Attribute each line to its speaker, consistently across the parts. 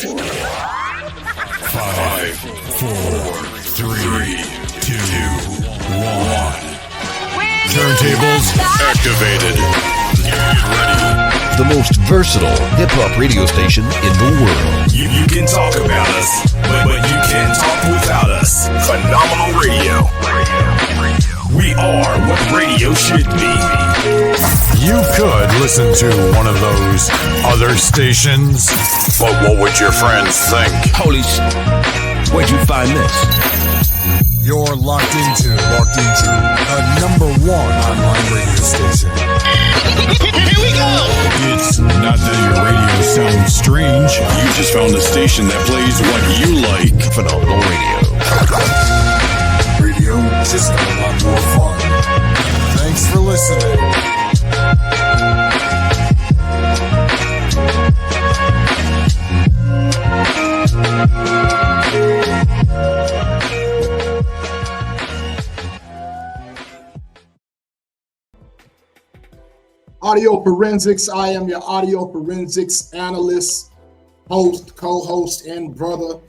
Speaker 1: 5, 4, 3, 2, 1. Turntables activated. Get ready.
Speaker 2: The most versatile hip-hop radio station in the world.
Speaker 1: You can talk about us, but you can't talk without us. Phenomenal radio. We are what radio should be. You could listen to one of those other stations, but what would your friends think?
Speaker 2: Holy where'd you find this?
Speaker 3: You're locked into the number one online radio station.
Speaker 4: Here we go!
Speaker 1: It's not that your radio sounds strange. You just found a station that plays what you like.
Speaker 2: Phenomenal radio.
Speaker 3: Radio just got a lot more fun. Thanks for listening.
Speaker 5: Audio Forensics. I am your audio forensics analyst, host, co-host, and brother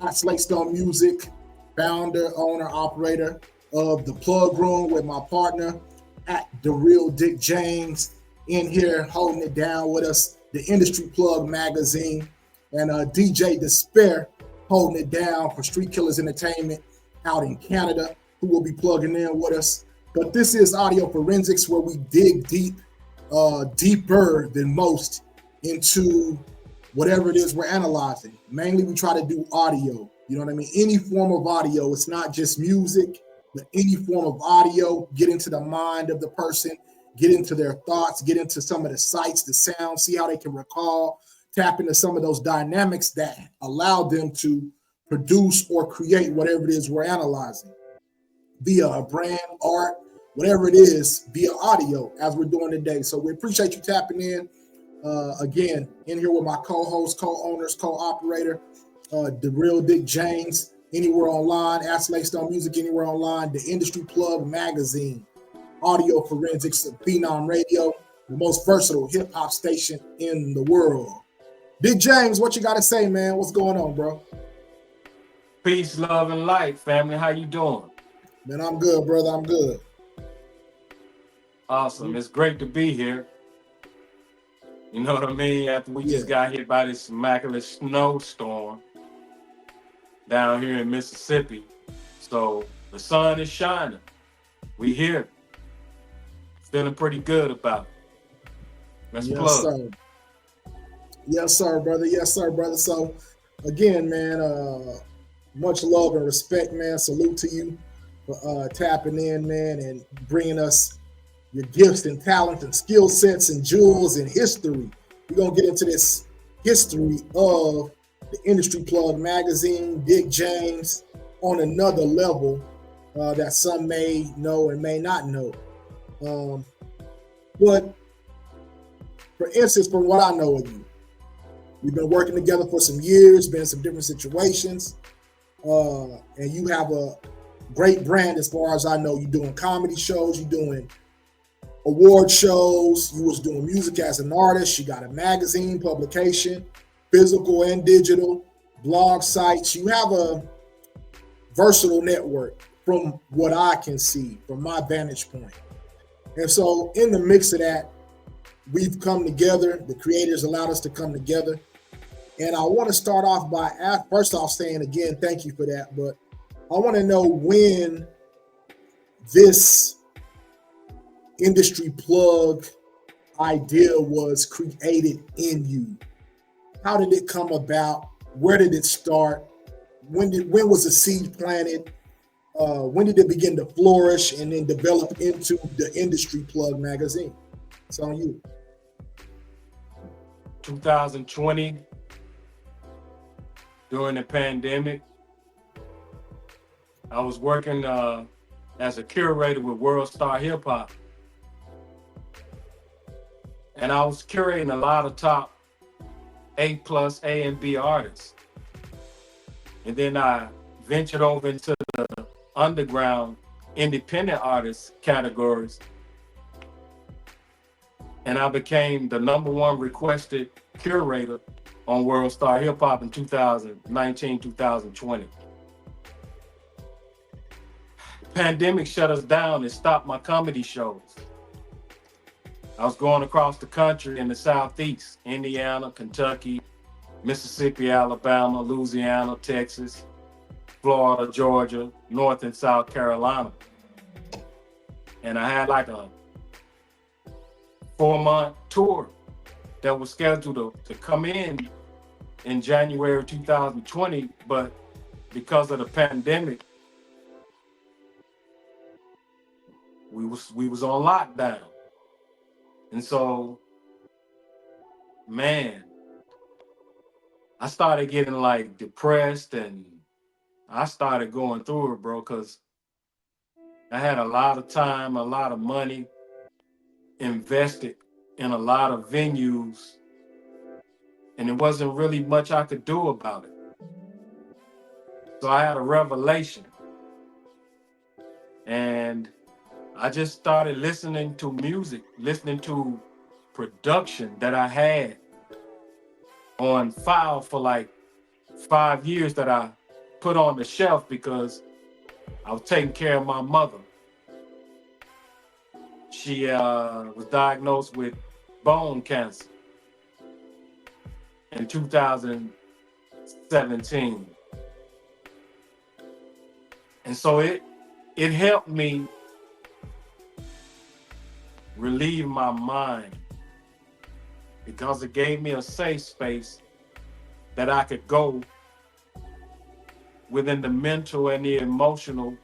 Speaker 5: at Slate Music, founder, owner, operator of The Plug Room with my partner at The Real Dick James in here holding it down with us, the Industry Plug magazine, and DJ Disspare holding it down for Street Killers Entertainment out in Canada, who will be plugging in with us. But this is Audio Forensics, where we dig deep, deeper than most into whatever it is we're analyzing. Mainly we try to do audio, you know what I mean? Any form of audio. It's not just music, but any form of audio. Get into the mind of the person, get into their thoughts, get into some of the sights, the sounds, see how they can recall, tap into some of those dynamics that allow them to produce or create whatever it is we're analyzing via a brand, art, whatever it is, via audio, as we're doing today. So we appreciate you tapping in. Again, in here with my co-host, co-owners, co-operator, The Real Dick James, anywhere online, at Slate Music, anywhere online, the Industry Plug magazine, Audio Forensics, Phenom Radio, the most versatile hip-hop station in the world. Dick James, what you got to say, man? What's going on, bro?
Speaker 6: Peace, love, and light, family. How you doing?
Speaker 5: Man, I'm good, brother. I'm good.
Speaker 6: Awesome. It's great to be here. You know what I mean? After we just got hit by this immaculate snowstorm down here in Mississippi. So the sun is shining. We here. Feeling pretty good about it. Let's plug.
Speaker 5: Sir. Yes, sir, brother. Yes, sir, brother. So again, man, much love and respect, man. Salute to you for tapping in, man, and bringing us your gifts and talents and skill sets and jewels and history. We're going to get into this history of the Industry Plug magazine, Dick James, on another level that some may know and may not know. But for instance, from what I know of you, we've been working together for some years, been in some different situations, and you have a great brand as far as I know. You're doing comedy shows, you're doing award shows, you was doing music as an artist, you got a magazine publication, physical and digital, blog sites. You have a versatile network from what I can see, from my vantage point. And so in the mix of that, we've come together, the creators allowed us to come together. And I want to start off by first off saying again, thank you for that. But I want to know when this Industry Plug idea was created in you. How did it come about? Where did it start? When was the seed planted? When did it begin to flourish and then develop into the Industry Plug magazine? It's on you.
Speaker 6: 2020, during the pandemic, I was working as a curator with World Star Hip Hop. And I was curating a lot of top A+, A and B artists. And then I ventured over into the underground independent artist categories. And I became the #1 requested curator on World Star Hip Hop in 2019, 2020. Pandemic shut us down and stopped my comedy shows. I was going across the country in the Southeast, Indiana, Kentucky, Mississippi, Alabama, Louisiana, Texas, Florida, Georgia, North and South Carolina. And I had like a 4-month tour that was scheduled to come in January 2020, but because of the pandemic, we was on lockdown. And so, man, I started getting like depressed, and I started going through it, bro, because I had a lot of time, a lot of money invested in a lot of venues, and there wasn't really much I could do about it. So I had a revelation, and I just started listening to music, listening to production that I had on file for like 5 years that I put on the shelf because I was taking care of my mother. She was diagnosed with bone cancer in 2017. And so it helped me relieve my mind because it gave me a safe space that I could go within the mental and the emotional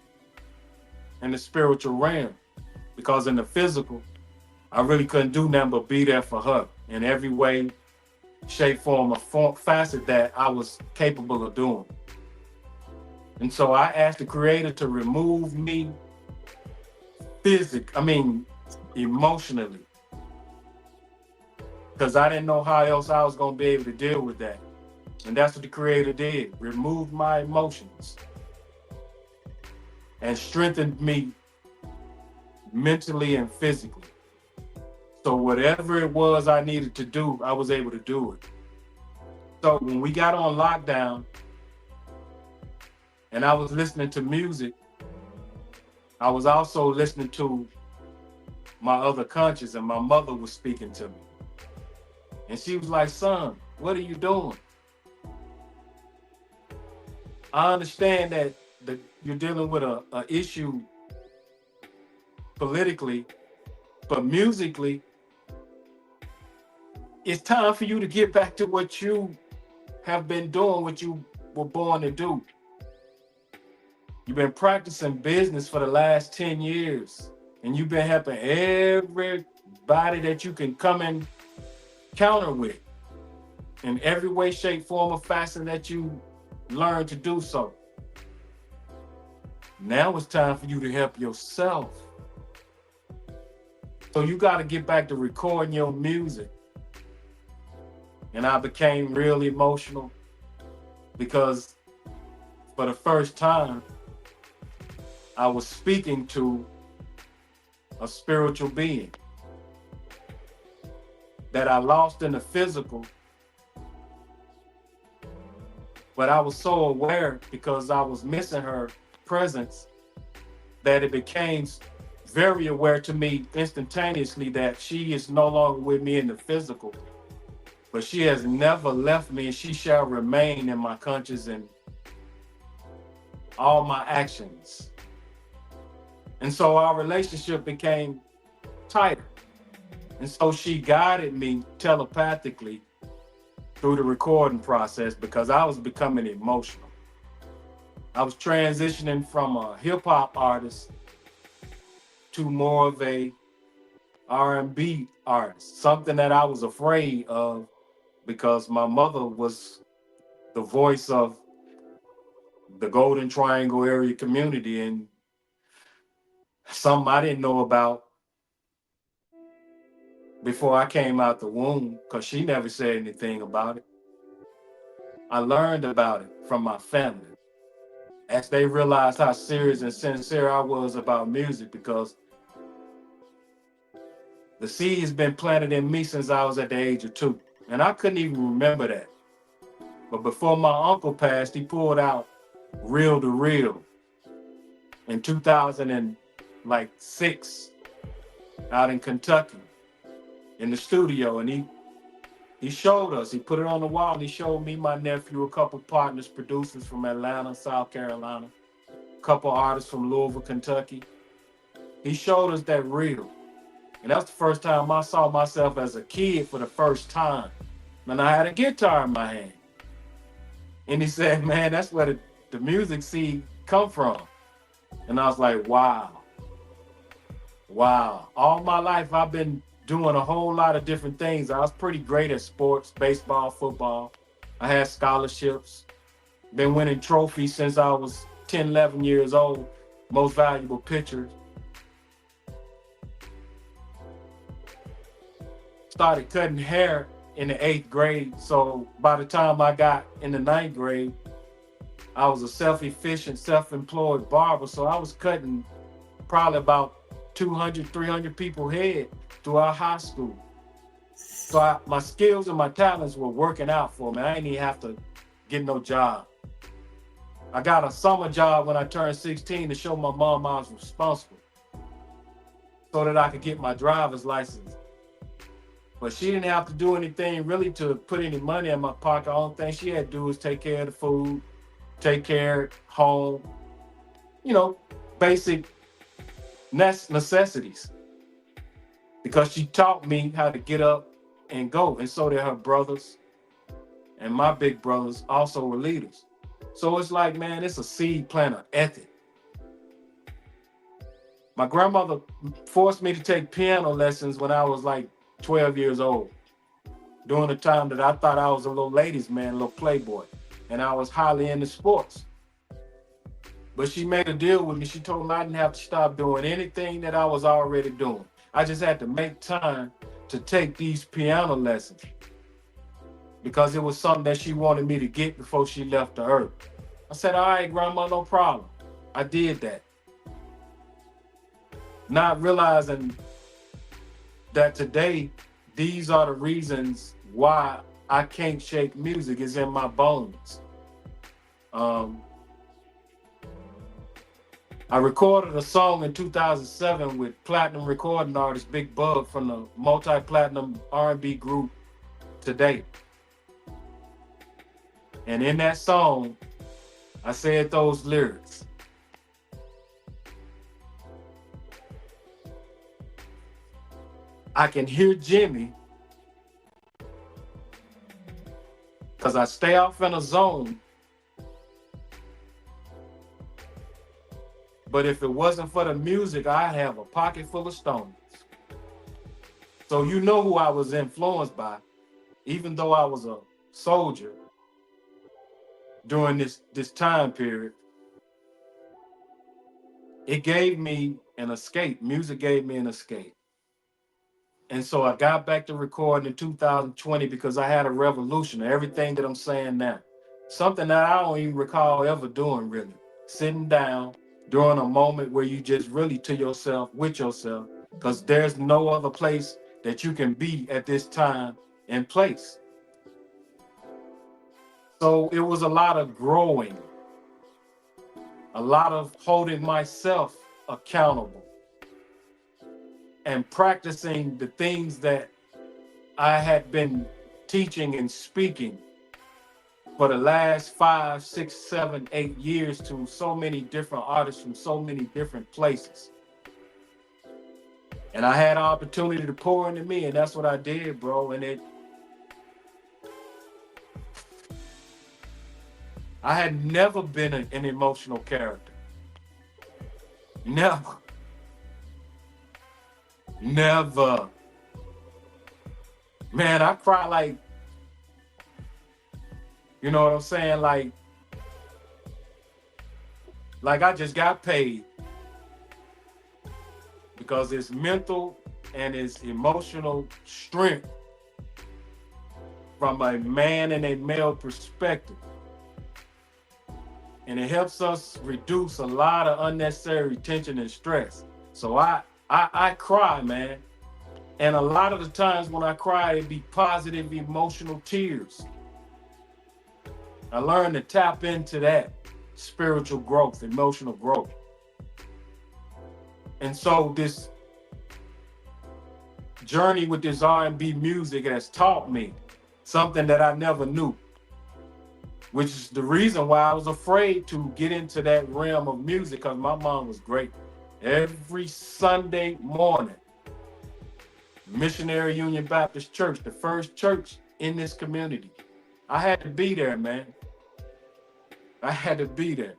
Speaker 6: and the spiritual realm. Because in the physical, I really couldn't do nothing but be there for her in every way, shape, form, or facet that I was capable of doing. And so I asked the Creator to remove me emotionally, because I didn't know how else I was going to be able to deal with that. And that's what the Creator did, removed my emotions and strengthened me mentally and physically. So whatever it was I needed to do, I was able to do it. So when we got on lockdown and I was listening to music, I was also listening to my other conscious, and my mother was speaking to me. And she was like, "Son, what are you doing? I understand that you're dealing with a issue politically, but musically, it's time for you to get back to what you have been doing, what you were born to do. You've been practicing business for the last 10 years, and you've been helping everybody that you can come and counter with in every way, shape, form, or fashion that you learn to do so. Now it's time for you to help yourself. So you got to get back to recording your music." And I became real emotional because for the first time, I was speaking to a spiritual being that I lost in the physical. But I was so aware because I was missing her presence that it became very aware to me instantaneously that she is no longer with me in the physical, but she has never left me, and she shall remain in my conscience and all my actions. And so our relationship became tighter. And so she guided me telepathically through the recording process because I was becoming emotional. I was transitioning from a hip hop artist to more of a R&B artist, something that I was afraid of because my mother was the voice of the Golden Triangle area community, and something I didn't know about before I came out the womb because she never said anything about it. I learned about it from my family as they realized how serious and sincere I was about music, because the seed has been planted in me since I was at the age of 2. And I couldn't even remember that. But before my uncle passed, he pulled out Reel to Reel in 2006 out in Kentucky in the studio. And he showed us, he put it on the wall, and he showed me, my nephew, a couple partners, producers from Atlanta, South Carolina, a couple artists from Louisville, Kentucky. He showed us that reel. And that's the first time I saw myself as a kid for the first time. And I had a guitar in my hand. And he said, man, that's where the music seed come from. And I was like, wow. Wow. All my life, I've been doing a whole lot of different things. I was pretty great at sports, baseball, football. I had scholarships. Been winning trophies since I was 10, 11 years old. Most valuable pitcher. Started cutting hair in the 8th grade. So by the time I got in the 9th grade, I was a self-efficient, self-employed barber. So I was cutting probably about 200, 300 people head throughout high school. So my skills and my talents were working out for me. I didn't even have to get no job. I got a summer job when I turned 16 to show my mom I was responsible so that I could get my driver's license. But she didn't have to do anything really to put any money in my pocket. The only thing she had to do was take care of the food, take care of home, basic necessities. Because she taught me how to get up and go. And so did her brothers. And my big brothers also were leaders. So it's like, man, it's a seed planter ethic. My grandmother forced me to take piano lessons when I was like 12 years old, during the time that I thought I was a little ladies' man, a little playboy, and I was highly into sports. But she made a deal with me. She told me I didn't have to stop doing anything that I was already doing. I just had to make time to take these piano lessons because it was something that she wanted me to get before she left the earth. I said, all right, Grandma, no problem. I did that. Not realizing that today, these are the reasons why I can't shake music. It's in my bones. I recorded a song in 2007 with platinum recording artist Big Bug from the multi-platinum R&B group Today. And in that song, I said those lyrics. I can hear Jimmy because I stay off in a zone. But if it wasn't for the music, I'd have a pocket full of stones. So you know who I was influenced by, even though I was a soldier during this time period. It gave me an escape. Music gave me an escape. And so I got back to recording in 2020 because I had a revolution of everything that I'm saying now. Something that I don't even recall ever doing, really. Sitting down during a moment where you just really to yourself, with yourself, because there's no other place that you can be at this time and place. So it was a lot of growing, a lot of holding myself accountable, and practicing the things that I had been teaching and speaking for the last 5, 6, 7, 8 years to so many different artists from so many different places. And I had an opportunity to pour into me, and that's what I did, bro. And I had never been an emotional character. Never. Never. Man, I cry like, you know what I'm saying? Like I just got paid. Because it's mental and it's emotional strength from a man and a male perspective. And it helps us reduce a lot of unnecessary tension and stress. So I cry, man. And a lot of the times when I cry, it be positive emotional tears. I learned to tap into that spiritual growth, emotional growth. And so this journey with this R&B music has taught me something that I never knew, which is the reason why I was afraid to get into that realm of music, because my mom was great. Every Sunday morning, Missionary Union Baptist Church, the first church in this community, I had to be there, man. I had to be there.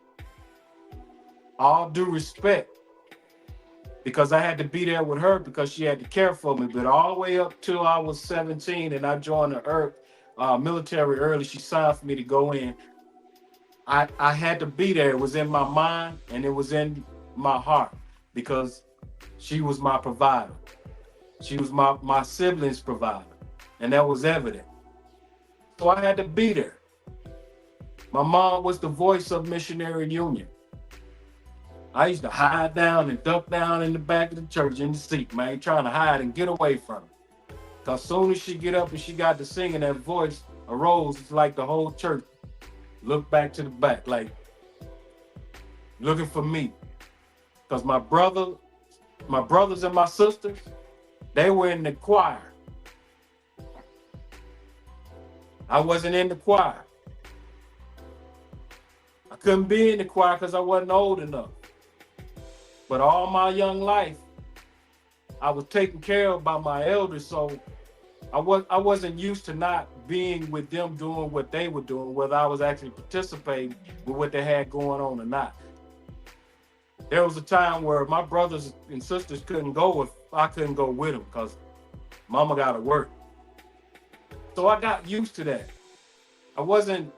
Speaker 6: All due respect, because I had to be there with her because she had to care for me. But all the way up till I was 17 and I joined the military early, she signed for me to go in. I had to be there. It was in my mind and it was in my heart because she was my provider. She was my siblings' provider, and that was evident. So I had to be there. My mom was the voice of Missionary Union. I used to hide down and duck down in the back of the church in the seat, man, trying to hide and get away from her. Because soon as she get up and she got to singing, that voice arose. It's like the whole church looked back to the back, like looking for me. Because my brothers and my sisters, they were in the choir. I wasn't in the choir. I couldn't be in the choir because I wasn't old enough. But all my young life, I was taken care of by my elders, so I wasn't used to not being with them doing what they were doing, whether I was actually participating with what they had going on or not. There was a time where my brothers and sisters couldn't go if I couldn't go with them because mama got to work. So I got used to that. I wasn't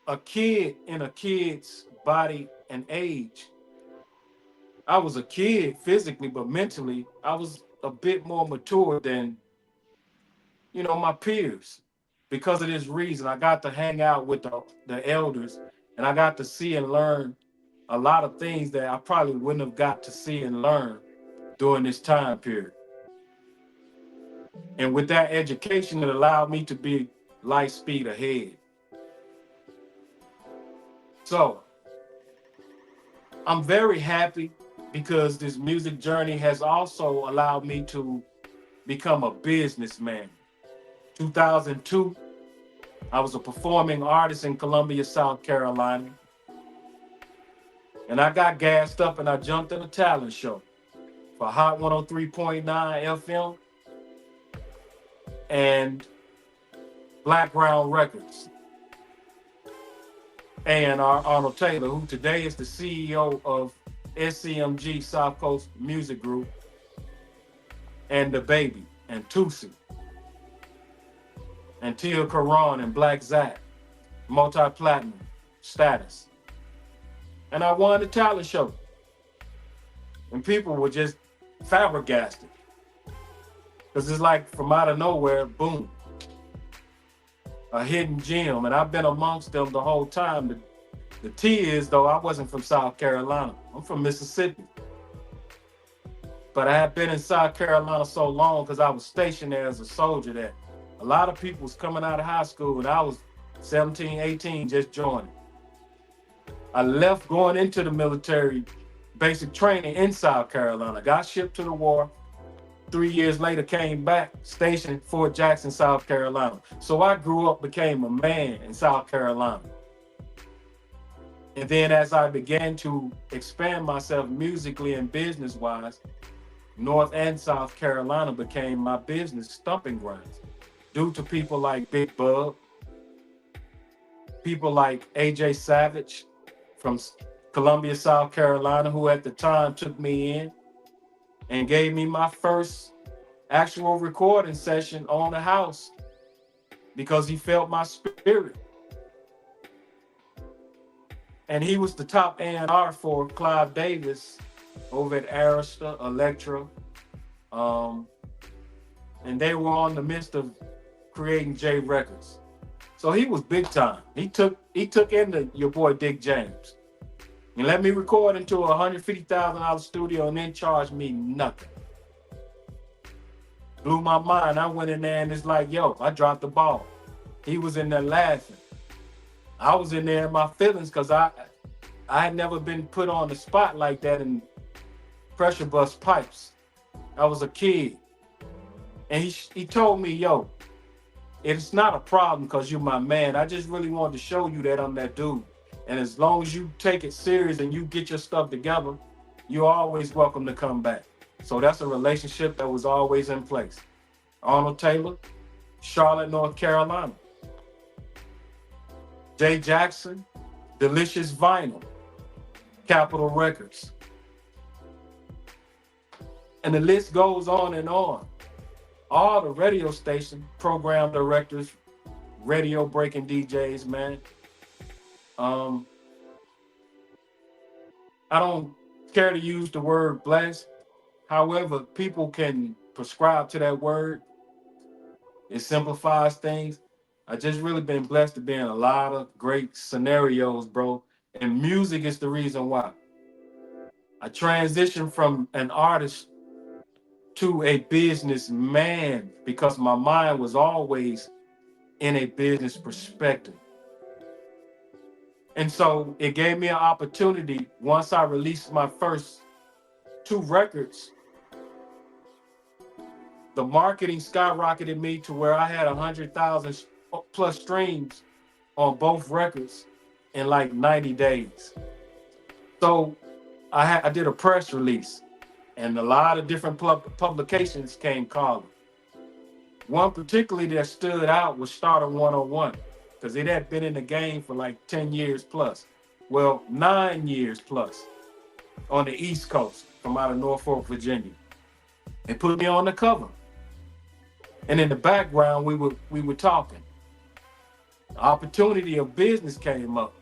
Speaker 6: a kid in a kid's body and age. I was a kid physically, but mentally, I was a bit more mature than, my peers. Because of this reason, I got to hang out with the elders, and I got to see and learn a lot of things that I probably wouldn't have got to see and learn during this time period. And with that education, it allowed me to be light speed ahead. So I'm very happy because this music journey has also allowed me to become a businessman. 2002, I was a performing artist in Columbia, South Carolina. And I got gassed up and I jumped in a talent show for Hot 103.9 FM and Blackground Records. And Arnold Taylor, who today is the CEO of SCMG South Coast Music Group, and The Baby, and Tusi, and Tia Karan and Black Zach, multi-platinum status. And I won the talent show. And people were just flabbergasted. Because it's like from out of nowhere, boom, a hidden gem. And I've been amongst them the whole time. The T is, though, I wasn't from South Carolina. I'm from Mississippi. But I had been in South Carolina so long because I was stationed there as a soldier that a lot of people was coming out of high school and I was 17, 18, just joining. I left going into the military basic training in South Carolina, got shipped to the war. 3 years later, came back, stationed Fort Jackson, South Carolina. So I grew up, became a man in South Carolina. And then as I began to expand myself musically and business-wise, North and South Carolina became my business stomping grounds due to people like Big Bub, people like AJ Savage from Columbia, South Carolina, who at the time took me in and gave me my first actual recording session on the house because he felt my spirit. And he was the top A&R for Clive Davis over at Arista, Elektra. And they were on the midst of creating J Records. So he was big time. He took into your boy Dick James. And let me record into a $150,000 studio and then charge me nothing. Blew my mind. I went in there and it's like, yo, I dropped the ball. He was in there laughing. I was in there in my feelings because I had never been put on the spot like that in pressure bust pipes. I was a kid. And he told me, yo, it's not a problem because you're my man. I just really wanted to show you that I'm that dude. And as long as you take it serious and you get your stuff together, you're always welcome to come back. So that's a relationship that was always in place. Arnold Taylor, Charlotte, North Carolina. Jay Jackson, Delicious Vinyl, Capitol Records. And the list goes on and on. All the radio station program directors, radio breaking DJs, man. Um, I don't care to use the word blessed. However, people can prescribe to that word. It simplifies things. I just really been blessed to be in a lot of great scenarios, bro. And music is the reason why. I transitioned from an artist to a businessman because my mind was always in a business perspective. And so it gave me an opportunity once I released my first two records. The marketing skyrocketed me to where I had 100,000 plus streams on both records in like 90 days. So I did a press release and a lot of different publications came calling. One particularly that stood out was Starter 101 because it had been in the game for like 10 years plus. Well, 9 years plus on the East Coast from out of Norfolk, Virginia. They put me on the cover. And in the background, we were talking. The opportunity of business came up.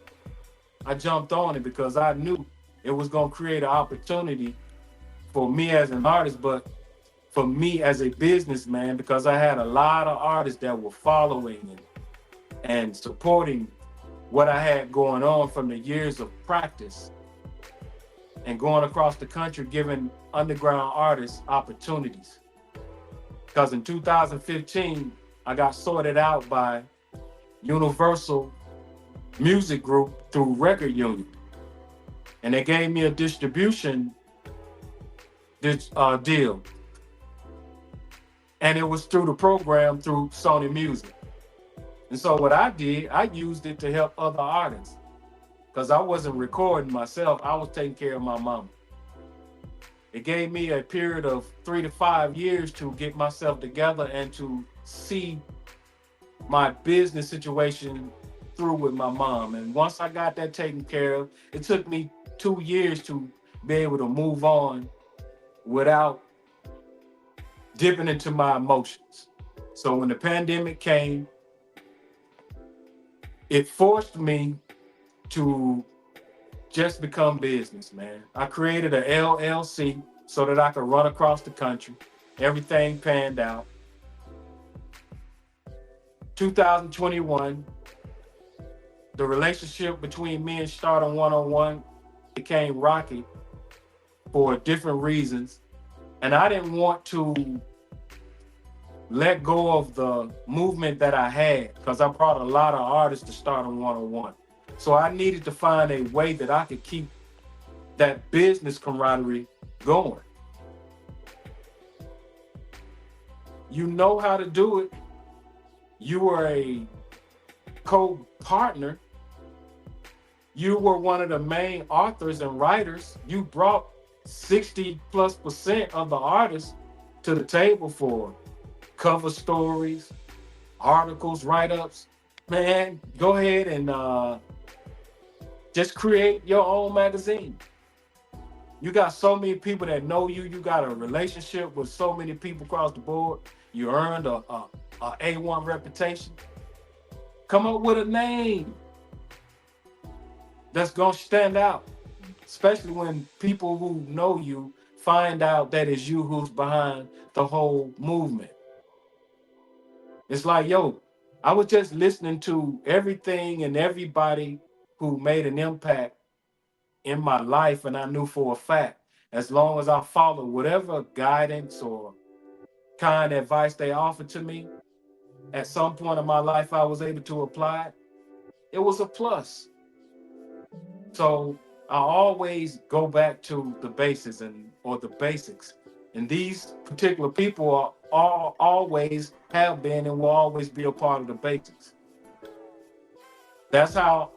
Speaker 6: I jumped on it because I knew it was going to create an opportunity for me as an artist, but for me as a businessman, because I had a lot of artists that were following and supporting what I had going on from the years of practice and going across the country, giving underground artists opportunities. Because in 2015, I got sorted out by Universal Music Group through Record Union. And they gave me a distribution deal. And it was through the program through Sony Music. And so what I did, I used it to help other artists. Because I wasn't recording myself, I was taking care of my mama. It gave me a period of 3 to 5 years to get myself together and to see my business situation through with my mom. And once I got that taken care of, it took me 2 years to be able to move on without dipping into my emotions. So when the pandemic came, it forced me to just become business, man. I created an LLC so that I could run across the country. Everything panned out. 2021, the relationship between me and Starter 101 became rocky for different reasons. And I didn't want to let go of the movement that I had because I brought a lot of artists to Starter 101. So I needed to find a way that I could keep that business camaraderie going. You know how to do it. You were a co-partner. You were one of the main authors and writers. You brought 60+% of the artists to the table for cover stories, articles, write-ups. Man, go ahead and just create your own magazine. You got so many people that know you. You got a relationship with so many people across the board. You earned a A1 reputation. Come up with a name that's gonna stand out, especially when people who know you find out that it's you who's behind the whole movement. It's like, yo, I was just listening to everything and everybody who made an impact in my life, and I knew for a fact, as long as I followed whatever guidance or kind advice they offered to me, at some point in my life I was able to apply it. it was a plus. So I always go back to the basis or the basics. And these particular people are always have been and will always be a part of the basics. That's how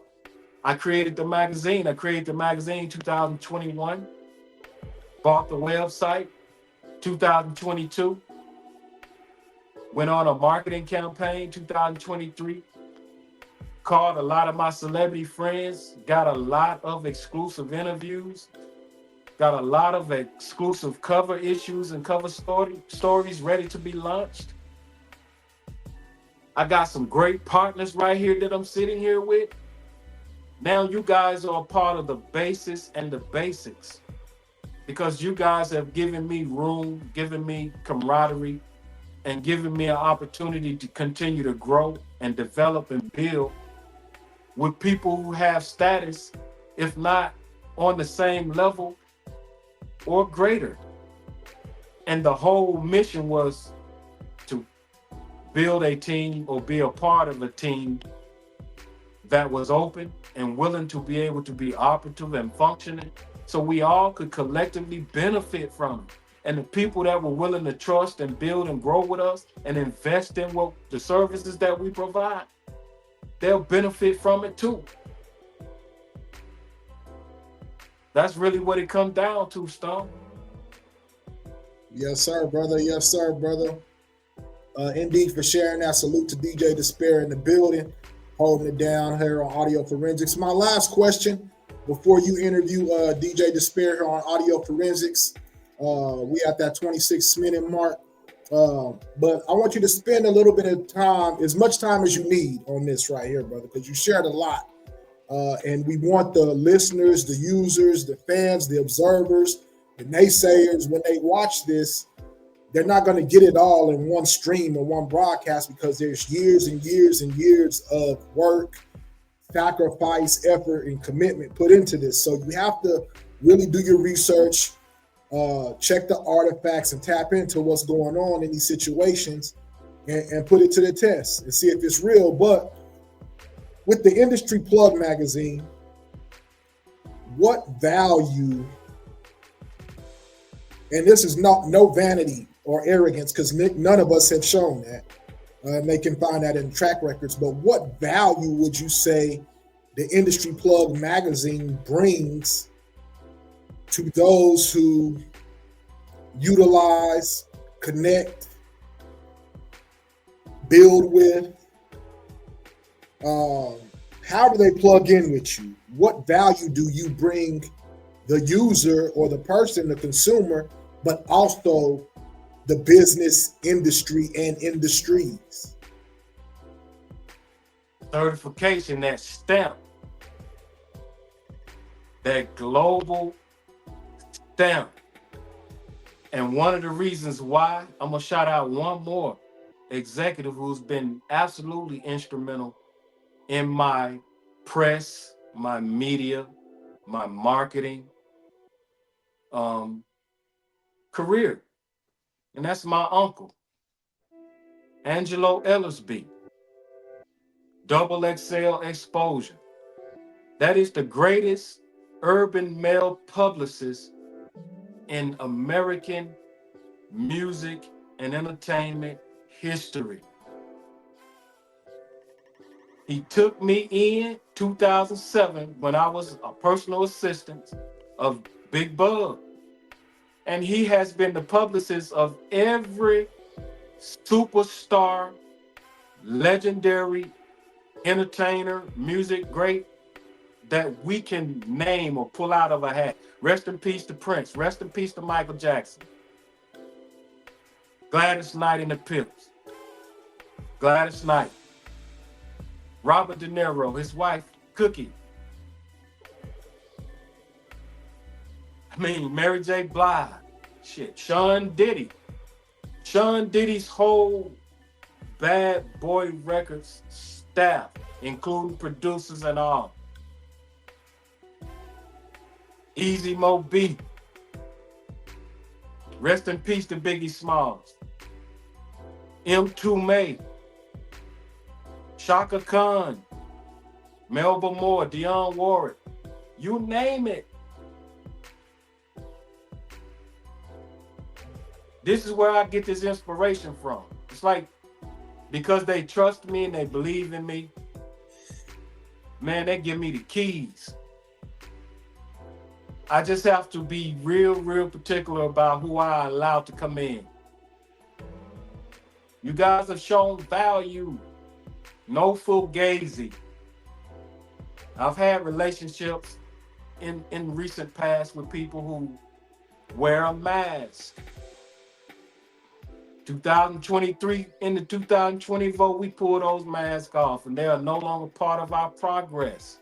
Speaker 6: I created the magazine. I created the magazine 2021, bought the website 2022, went on a marketing campaign 2023, called a lot of my celebrity friends, got a lot of exclusive interviews, got a lot of exclusive cover issues and cover stories ready to be launched. I got some great partners right here that I'm sitting here with. Now you guys are a part of the basis and the basics because you guys have given me room, given me camaraderie, and given me an opportunity to continue to grow and develop and build with people who have status, if not on the same level or greater. And the whole mission was to build a team or be a part of a team that was open and willing to be able to be operative and functioning so we all could collectively benefit from it. And the people that were willing to trust and build and grow with us and invest in what the services that we provide, they'll benefit from it too. That's really what it comes down to, Stone.
Speaker 5: Yes, sir, brother. Yes, sir, brother. Indeed, for sharing that. Salute to DJ Disspare in the building, holding it down here on Audio Forensics. My last question before you interview DJ Disspare here on Audio Forensics. We at that 26-minute mark. But I want you to spend a little bit of time, as much time as you need on this right here, brother, because you shared a lot. And we want the listeners, the users, the fans, the observers, the naysayers, when they watch this, they're not going to get it all in one stream or one broadcast because there's years and years and years of work, sacrifice, effort, and commitment put into this. So you have to really do your research, check the artifacts, and tap into what's going on in these situations and put it to the test and see if it's real. But with the Industry Plug magazine, what value, and this is no vanity or arrogance because none of us have shown that, and they can find that in track records, but what value would you say the Industry Plug magazine brings to those who utilize, connect, build with? How do they plug in with you? What value do you bring the user or the person, the consumer, but also the business industry and industries?
Speaker 6: Certification, that stamp, that global stamp. And one of the reasons why, I'm going to shout out one more executive who's been absolutely instrumental in my press, my media, my marketing career. And that's my uncle, Angelo Ellersby, Double XL Exposure. That is the greatest urban male publicist in American music and entertainment history. He took me in 2007 when I was a personal assistant of Big Bug. And he has been the publicist of every superstar, legendary entertainer, music great that we can name or pull out of a hat. Rest in peace to Prince. Rest in peace to Michael Jackson. Gladys Knight and the Pips. Gladys Knight. Robert De Niro, his wife, Cookie. Mary J. Blige. Shit, Sean Diddy. Sean Diddy's whole Bad Boy Records staff, including producers and all. Easy Mo B. Rest in peace to Biggie Smalls. M2 May. Shaka Khan. Melba Moore, Dionne Warwick, you name it. This is where I get this inspiration from. It's like, because they trust me and they believe in me, man, they give me the keys. I just have to be real particular about who I allow to come in. You guys have shown value. No fugazi. I've had relationships in recent past with people who wear a mask. 2023, in the 2020 vote, we pulled those masks off, and they are no longer part of our progress.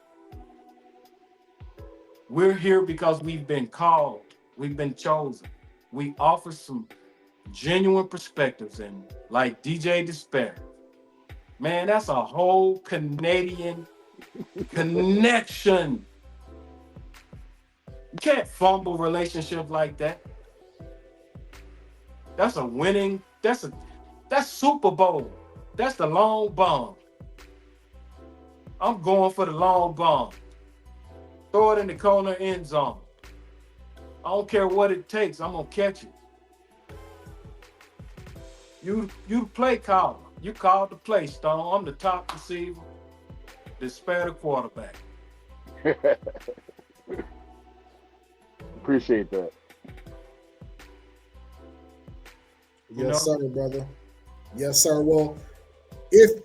Speaker 6: We're here because we've been called, we've been chosen. We offer some genuine perspectives, and like DJ Disspare, man, that's a whole Canadian connection. You can't fumble relationship like that. That's a winning, that's Super Bowl. That's the long bomb. I'm going for the long bomb. Throw it in the corner end zone. I don't care what it takes, I'm gonna catch it. You the play caller. You called the play, Stone. I'm the top receiver. Disspare the quarterback.
Speaker 7: Appreciate that.
Speaker 5: Yes, sir, brother. Yes, sir. Well, if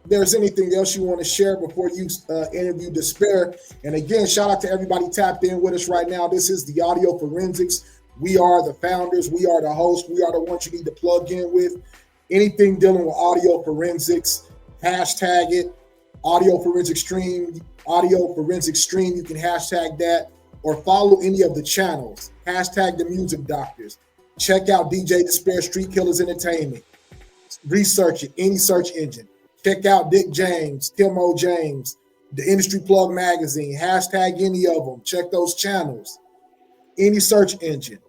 Speaker 5: there's anything else you want to share before you interview Disspare, and again, shout out to everybody tapped in with us right now. This is the Audio Forensics. We are the founders. We are the hosts. We are the ones you need to plug in with. Anything dealing with audio forensics, hashtag it. Audio Forensic Stream, Audio Forensic Stream. You can hashtag that or follow any of the channels. Hashtag the Music Doctors. Check out DJ Disspare, Street Killers Entertainment. Research it, any search engine. Check out Dick James, Timo James, the Industry Plug Magazine. Hashtag any of them. Check those channels. Any search engine.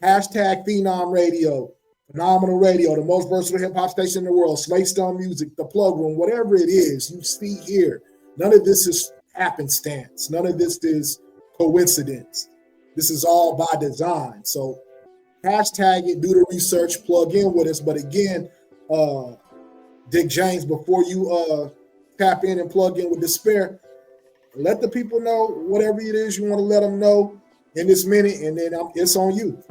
Speaker 5: Hashtag Phenom Radio, Phenomenal Radio, the most versatile hip-hop station in the world, Slate Stone Music, The Plug Room, whatever it is you see here. None of this is happenstance. None of this is coincidence. This is all by design. So hashtag it, do the research, plug in with us. But again, Dick James, before you tap in and plug in with Disspare, let the people know whatever it is you want to let them know in this minute, and then it's on you.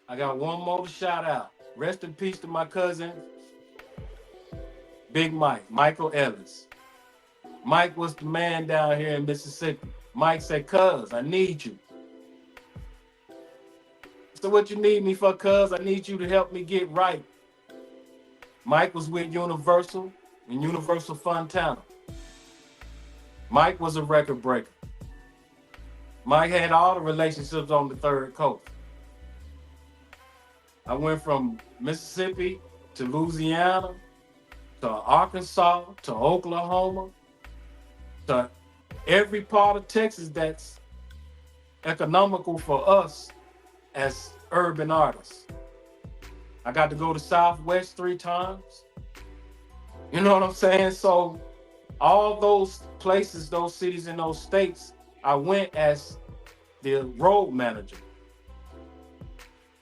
Speaker 6: I got one more shout out. Rest in peace to my cousin, Big Mike, Michael Ellis. Mike was the man down here in Mississippi. Mike said, "Cuz, I need you." So what you need me for, cuz? I need you to help me get right. Mike was with Universal and Universal Fontana. Mike was a record breaker. Mike had all the relationships on the third coast. I went from Mississippi to Louisiana, to Arkansas, to Oklahoma, to every part of Texas that's economical for us as urban artists. I got to go to Southwest 3 times. You know what I'm saying? So all those places, those cities, and those states, I went as the road manager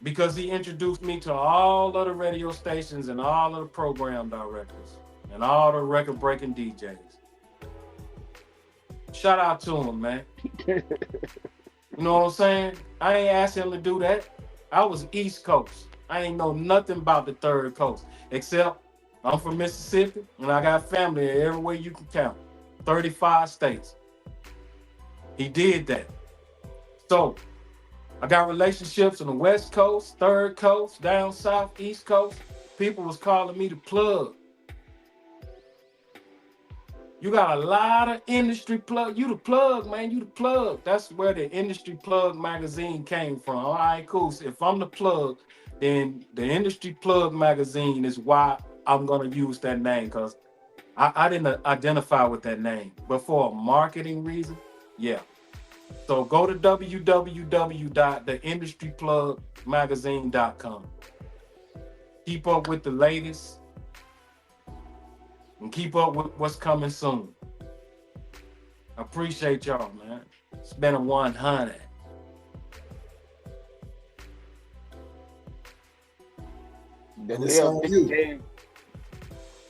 Speaker 6: because he introduced me to all of the radio stations and all of the program directors and all the record-breaking DJs. Shout out to him, man. You know what I'm saying? I ain't asked him to do that. I was East Coast. I ain't know nothing about the third coast, except I'm from Mississippi and I got family everywhere you can count. 35 states. He did that. So I got relationships on the West Coast, third coast, down south, East Coast. People was calling me the plug. You got a lot of industry plug. You the plug, man. You the plug. That's where the Industry Plug magazine came from. All right, cool. So if I'm the plug, then the Industry Plug magazine is why I'm going to use that name, because I didn't identify with that name. But for a marketing reason, yeah. So go to www.theindustryplugmagazine.com. Keep up with the latest. and keep up with what's coming soon. Appreciate y'all, man. It's been a 100.
Speaker 5: And it's on you.
Speaker 7: James.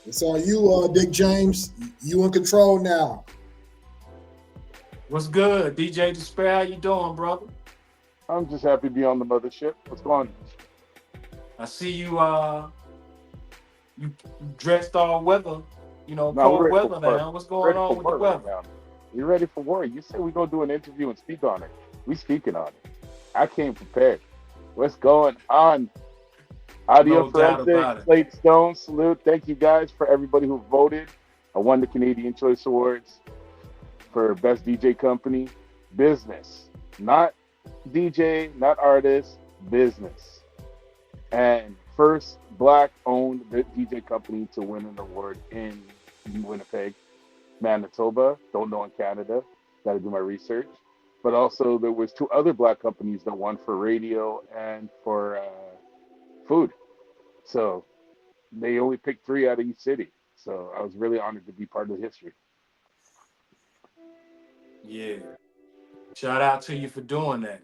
Speaker 5: It's on you, Dick James. You in control now.
Speaker 6: What's good, DJ Disspare? How you doing, brother?
Speaker 7: I'm just happy to be on the mothership. What's going on?
Speaker 6: I see you. You dressed all weather. You know,
Speaker 7: No, we're
Speaker 6: cold
Speaker 7: ready
Speaker 6: weather
Speaker 7: for
Speaker 6: now. What's going on with the
Speaker 7: war right
Speaker 6: weather?
Speaker 7: now. You ready for war? You said we're gonna do an interview and speak on it. We speaking on it. I came prepared. What's going on? Audio
Speaker 6: No doubt
Speaker 7: Forensic,
Speaker 6: about it.
Speaker 7: Slate Stone, salute. Thank you guys for everybody who voted. I won the Canadian Choice Awards for Best DJ Company. Business. Not DJ, not artist, business. And first black owned DJ company to win an award in Winnipeg, Manitoba. Don't know in Canada. Got to do my research. But also there was two other black companies that won for radio and for food. So they only picked three out of each city. So I was really honored to be part of the history.
Speaker 6: Yeah. Shout out to you for doing that.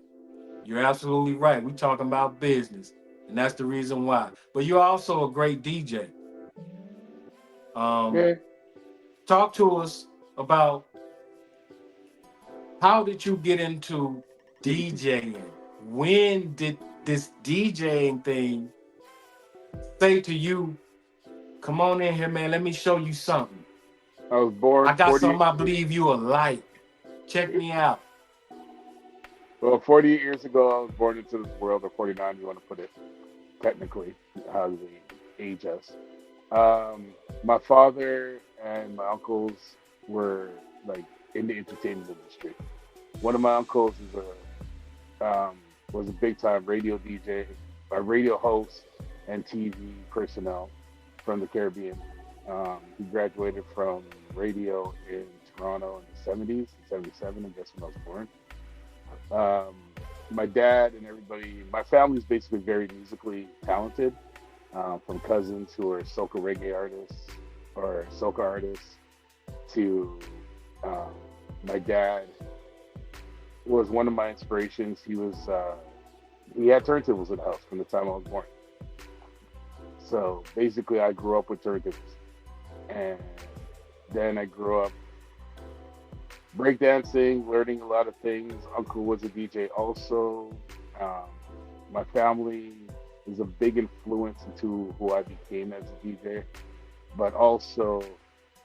Speaker 6: You're absolutely right. We talking about business, and that's the reason why. But you're also a great DJ.
Speaker 7: Yeah.
Speaker 6: Talk to us about how did you get into DJing? When did this DJing thing say to you, come on in here, man, let me show you something.
Speaker 7: I was born
Speaker 6: I got
Speaker 7: 40.
Speaker 6: something I believe you will like. Check me out.
Speaker 7: Well, 48 years ago, I was born into this world, or 49, you want to put it technically, how they age us. My father and my uncles were like in the entertainment industry. One of my uncles was a big time radio DJ, a radio host, and TV personnel from the Caribbean. He graduated from radio in Toronto in the 70s, 77, I guess when I was born. My dad and everybody, my family is basically very musically talented, from cousins who are soca reggae artists or soca artists to my dad was one of my inspirations. He had turntables in the house from the time I was born. So basically I grew up with turntables. And then I grew up breakdancing, learning a lot of things. Uncle was a DJ also. My family is a big influence into who I became as a DJ, but also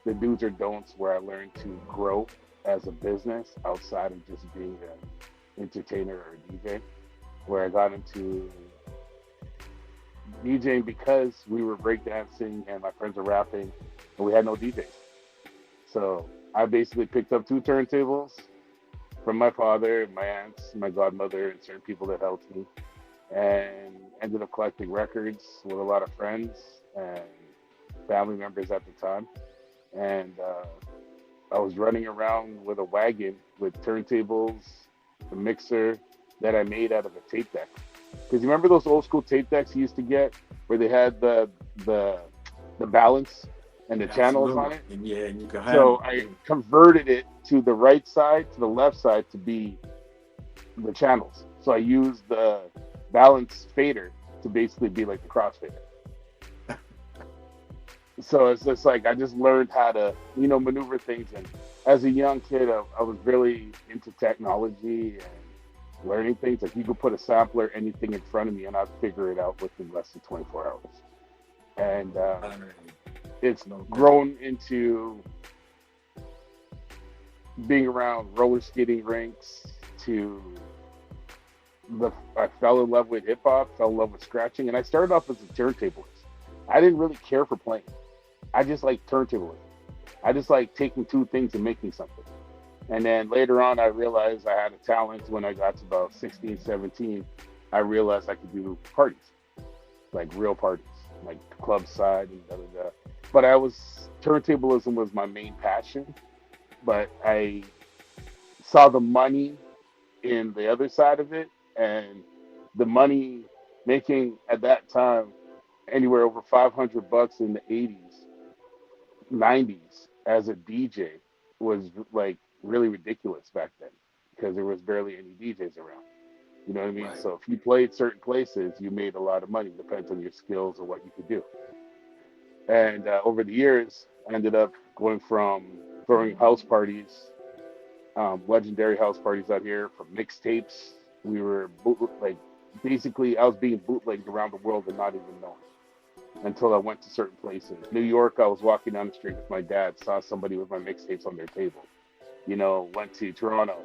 Speaker 7: the do's or don'ts where I learned to grow as a business outside of just being an entertainer or a DJ, where I got into DJing because we were breakdancing and my friends were rapping and we had no DJs. So I basically picked up two turntables from my father, my aunts, my godmother, and certain people that helped me, and ended up collecting records with a lot of friends and family members at the time. And I was running around with a wagon with turntables, a mixer that I made out of a tape deck. Because you remember those old school tape decks you used to get where they had the balance and the channels on it?
Speaker 6: And yeah, and you can have
Speaker 7: So I converted it to the right side, to the left side to be the channels. So I used the balance fader to basically be like the crossfader. So it's just like I just learned how to, maneuver things. And as a young kid, I was really into technology and learning things. Like you could put a sampler, anything in front of me, and I'd figure it out within less than 24 hours. And it's grown into being around roller skating rinks to I fell in love with hip hop, fell in love with scratching, and I started off as a turntablist. I didn't really care for playing. I just like turntabling. I just like taking two things and making something. And then later on, I realized I had a talent. When I got to about 16, 17, I realized I could do parties, like real parties, like club side and da da da. But turntablism was my main passion. But I saw the money in the other side of it, and the money making at that time anywhere over $500 in the 80s '90s as a DJ was like really ridiculous back then because there was barely any DJs around. You know what I mean?
Speaker 5: Right.
Speaker 7: So if you played certain places, you made a lot of money. Depends on your skills or what you could do. And over the years, I ended up going from throwing house parties, legendary house parties out here, from mixtapes. We were like basically I was being bootlegged around the world and not even knowing until I went to certain places. New York, I was walking down the street with my dad, saw somebody with my mixtapes on their table. Went to Toronto.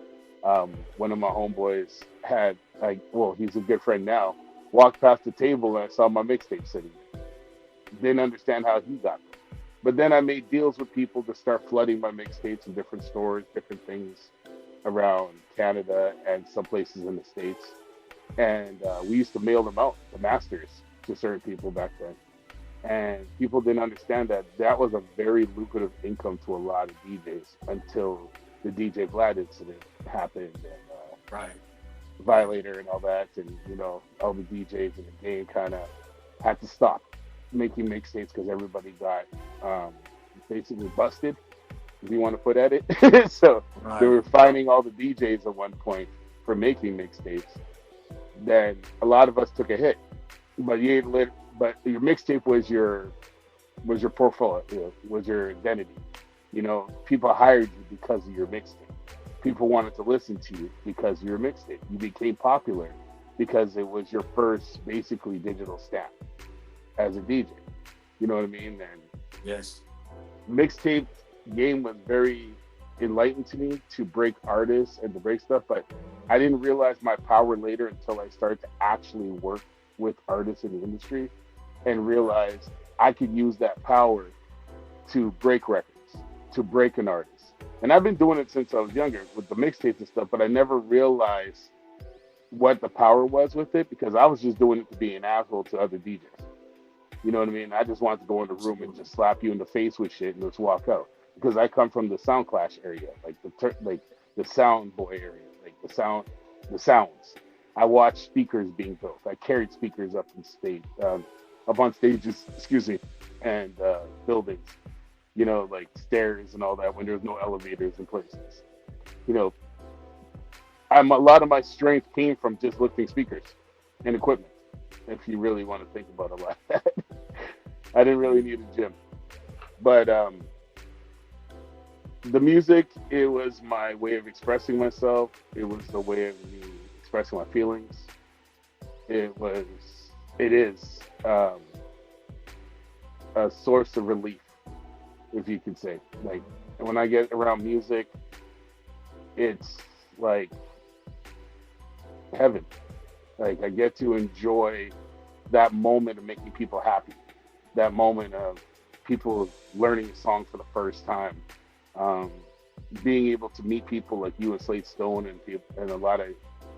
Speaker 7: One of my homeboys had like, well, he's a good friend now. Walked past the table and I saw my mixtape sitting there. Didn't understand how he got them. But then I made deals with people to start flooding my mixtapes in different stores, different things around Canada and some places in the States. And we used to mail them out, the masters, to certain people back then. And people didn't understand that that was a very lucrative income to a lot of DJs until the DJ Vlad incident happened and
Speaker 5: Right.
Speaker 7: Violator and all that. And, all the DJs in the game kind of had to stop making mixtapes because everybody got basically busted, if you want to put at it. So
Speaker 5: Right.
Speaker 7: they were finding all the DJs at one point for making mixtapes. Then a lot of us took a hit, but but your mixtape was your portfolio, was your identity. People hired you because of your mixtape. People wanted to listen to you because of your mixtape. You became popular because it was your first basically digital stamp as a DJ. You know what I mean? And
Speaker 5: Yes.
Speaker 7: mixtape game was very enlightened to me to break artists and to break stuff, but I didn't realize my power later until I started to actually work with artists in the industry and realized I could use that power to break records, to break an artist. And I've been doing it since I was younger with the mixtapes and stuff, but I never realized what the power was with it because I was just doing it to be an asshole to other DJs. You know what I mean? I just wanted to go in the room and just slap you in the face with shit and just walk out. Because I come from the sound clash area, like the sound boy area, like the sounds. I watched speakers being built. I carried speakers up on stages, and buildings. Like stairs and all that when there's no elevators in places. A lot of my strength came from just lifting speakers and equipment. If you really want to think about it like that, I didn't really need a gym, but the music, it was my way of expressing myself. It was the way of me expressing my feelings. It is a source of relief, if you could say. Like when I get around music, it's like heaven. Like I get to enjoy that moment of making people happy, that moment of people learning a song for the first time, being able to meet people like you and Slate Stone and a lot of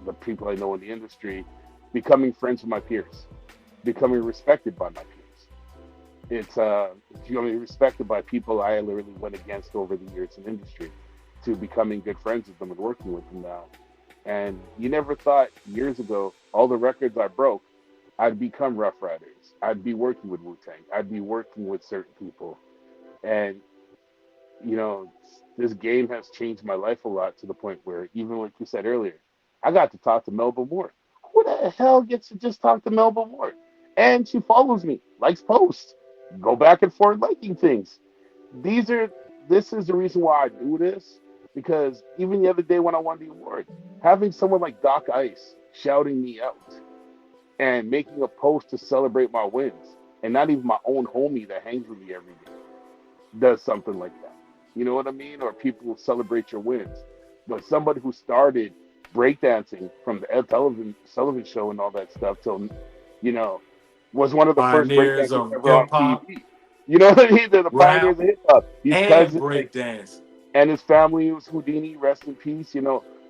Speaker 7: the people I know in the industry, becoming friends with my peers, becoming respected by my peers. It's becoming respected by people I literally went against over the years in industry, to becoming good friends with them and working with them now. And you never thought years ago, all the records I broke, I'd become Rough Riders. I'd be working with Wu-Tang. I'd be working with certain people. And, this game has changed my life a lot to the point where, even like you said earlier, I got to talk to Melba Moore. Who the hell gets to just talk to Melba Moore? And she follows me, likes posts, go back and forth liking things. This is the reason why I do this. Because even the other day when I won the award, having someone like Doc Ice shouting me out and making a post to celebrate my wins, and not even my own homie that hangs with me every day does something like that. You know what I mean? Or people will celebrate your wins. But somebody who started breakdancing from the Ed Sullivan show and all that stuff till, was one of the first
Speaker 6: Pioneers
Speaker 7: breakdancers
Speaker 6: of
Speaker 7: ever on
Speaker 6: hip hop,
Speaker 7: TV. You know what I mean? They're the pioneers
Speaker 6: rap,
Speaker 7: of hip hop. These
Speaker 6: and
Speaker 7: cousins,
Speaker 6: breakdance.
Speaker 7: and his family was Houdini, rest in peace.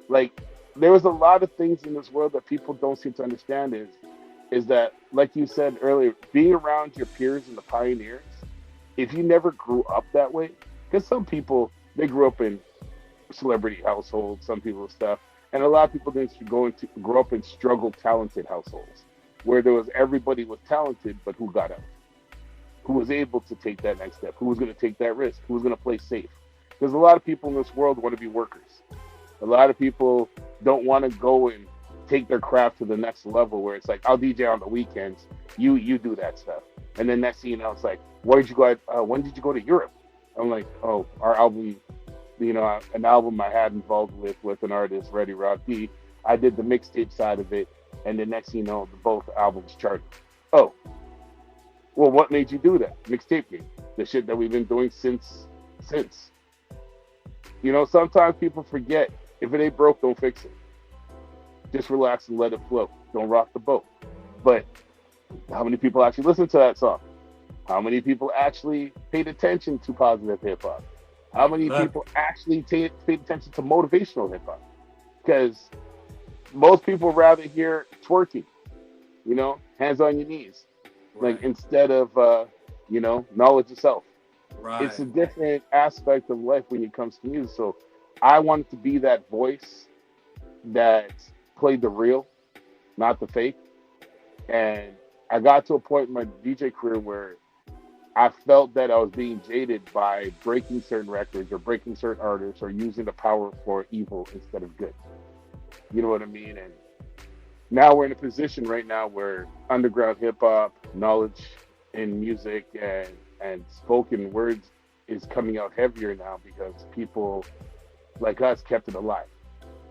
Speaker 7: Like there was a lot of things in this world that people don't seem to understand is that, like you said earlier, being around your peers and the pioneers, if you never grew up that way, because some people, they grew up in celebrity households, some people stuff, and a lot of people didn't grow up in struggle talented households where there was everybody was talented, but who got out? who was able to take that next step, who was going to take that risk, who was going to play safe. Because a lot of people in this world want to be workers. A lot of people don't want to go and take their craft to the next level where it's like, I'll DJ on the weekends, you do that stuff. And then next thing you know, it's like, when did you go to Europe? I'm like, oh, our album, an album I had involved with an artist, Reddy Rod P. I did the mixtape side of it, and the next thing you know, both albums charted. Oh, well, what made you do that? Mixtape game. The shit that we've been doing since. Sometimes people forget, if it ain't broke, don't fix it. Just relax and let it flow. Don't rock the boat. But how many people actually listen to that song? How many people actually paid attention to positive hip hop? How many people actually paid attention to motivational hip hop? Because most people rather hear twerking, hands on your knees, like instead of knowledge of self.
Speaker 6: Right.
Speaker 7: It's a different aspect of life when it comes to music. So I wanted to be that voice that played the real, not the fake. And I got to a point in my DJ career where I felt that I was being jaded by breaking certain records or breaking certain artists or using the power for evil instead of good. You know what I mean? And now we're in a position right now where underground hip hop, knowledge in music and spoken words is coming out heavier now because people like us kept it alive.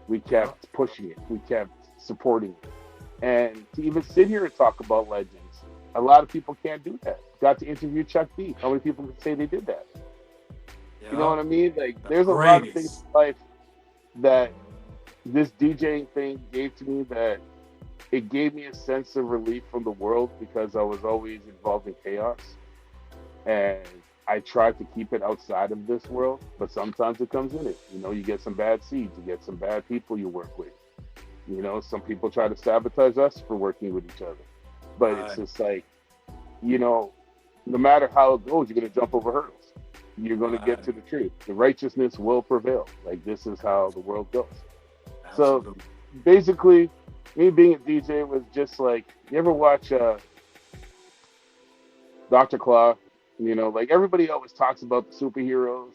Speaker 7: We kept pushing it. We kept supporting it. And to even sit here and talk about legends, a lot of people can't do that. Got to interview Chuck D. How many people can say they did that? Yeah. You know what I mean? Like, there's a lot of things in life that this DJing thing gave to me that it gave me a sense of relief from the world because I was always involved in chaos. And I tried to keep it outside of this world, but sometimes it comes in it. You get some bad seeds, you get some bad people you work with. Some people try to sabotage us for working with each other. But it's just like, no matter how it goes, you're going to jump over hurdles. You're going to get to the truth. The righteousness will prevail. Like, this is how the world goes. Absolutely. So basically, me being a DJ was just like, you ever watch Dr. Claw? Like everybody always talks about the superheroes.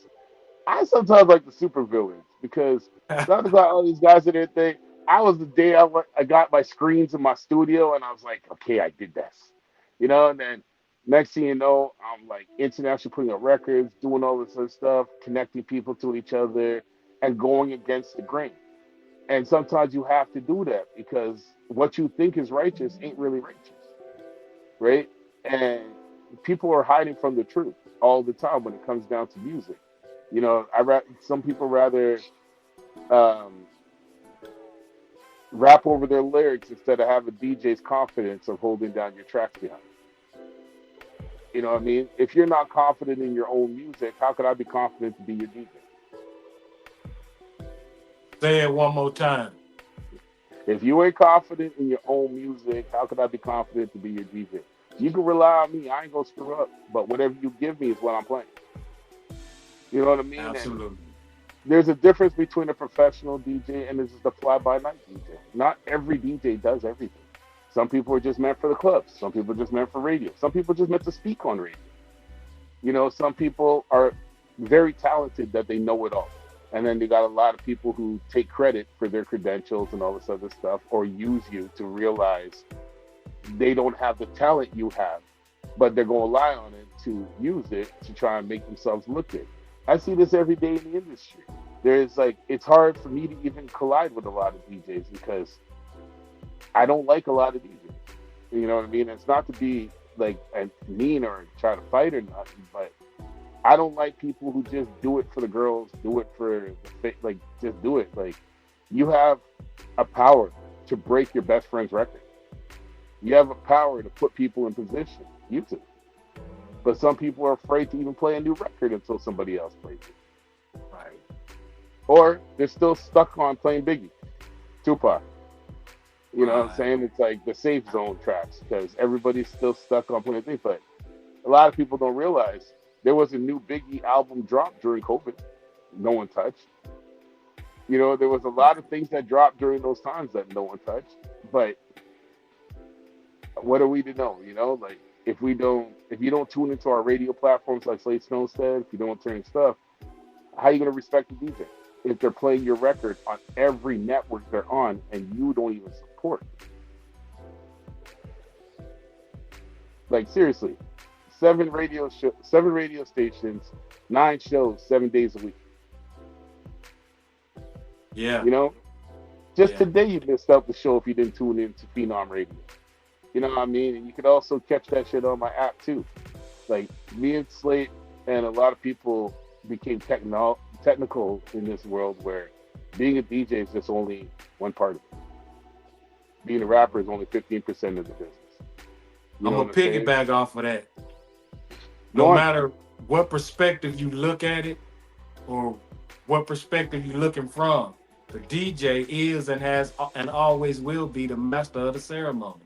Speaker 7: I sometimes like the supervillains because Dr. Claw, all these guys in their thing. I was the day I got my screens in my studio and I was like, okay, I did this. And then next thing you know, I'm like internationally putting out records, doing all this other stuff, connecting people to each other and going against the grain. And sometimes you have to do that because what you think is righteous ain't really righteous, right? And people are hiding from the truth all the time when it comes down to music. Some people rather rap over their lyrics instead of have a DJ's confidence of holding down your tracks behind. You know what I mean? If you're not confident in your own music, how could I be confident to be your DJ?
Speaker 6: Say it one more time.
Speaker 7: If you ain't confident in your own music, how could I be confident to be your DJ? You can rely on me. I ain't gonna screw up. But whatever you give me is what I'm playing. You know what I mean?
Speaker 6: Absolutely.
Speaker 7: And there's a difference between a professional DJ and this is the fly-by-night DJ. Not every DJ does everything. Some people are just meant for the clubs. Some people are just meant for radio. Some people are just meant to speak on radio. Some people are very talented that they know it all. And then they got a lot of people who take credit for their credentials and all this other stuff or use you to realize they don't have the talent you have, but they're going to rely on it to use it to try and make themselves look good. I see this every day in the industry. It's hard for me to even collide with a lot of DJs because I don't like a lot of DJs. You know what I mean? It's not to be like mean or try to fight or nothing, but I don't like people who just do it for the girls, do it for just do it. Like, you have a power to break your best friend's record. You have a power to put people in position. Use it. But some people are afraid to even play a new record until somebody else plays it.
Speaker 6: Right.
Speaker 7: Or they're still stuck on playing Biggie, Tupac. You know what I'm saying? It's like the safe zone tracks because everybody's still stuck on playing things. But a lot of people don't realize there was a new Biggie album dropped during COVID. No one touched. There was a lot of things that dropped during those times that no one touched. But what are we to know? if you don't tune into our radio platforms like Slate Snow said, if you don't turn stuff, how are you going to respect the DJ if they're playing your record on every network they're on and you don't even support? Like, seriously, 7 radio stations, 9 shows, 7 days a week.
Speaker 6: Yeah.
Speaker 7: You know, just today you missed out the show if you didn't tune in to Phenom Radio. You know what I mean? And you could also catch that shit on my app too. Like, me and Slate and a lot of people became technical in this world where being a DJ is just only one part of it. Being a rapper is only 15% of the business.
Speaker 6: I'm gonna piggyback off of that. No matter what perspective you look at it or what perspective you're looking from, the DJ is and has and always will be the master of the ceremony.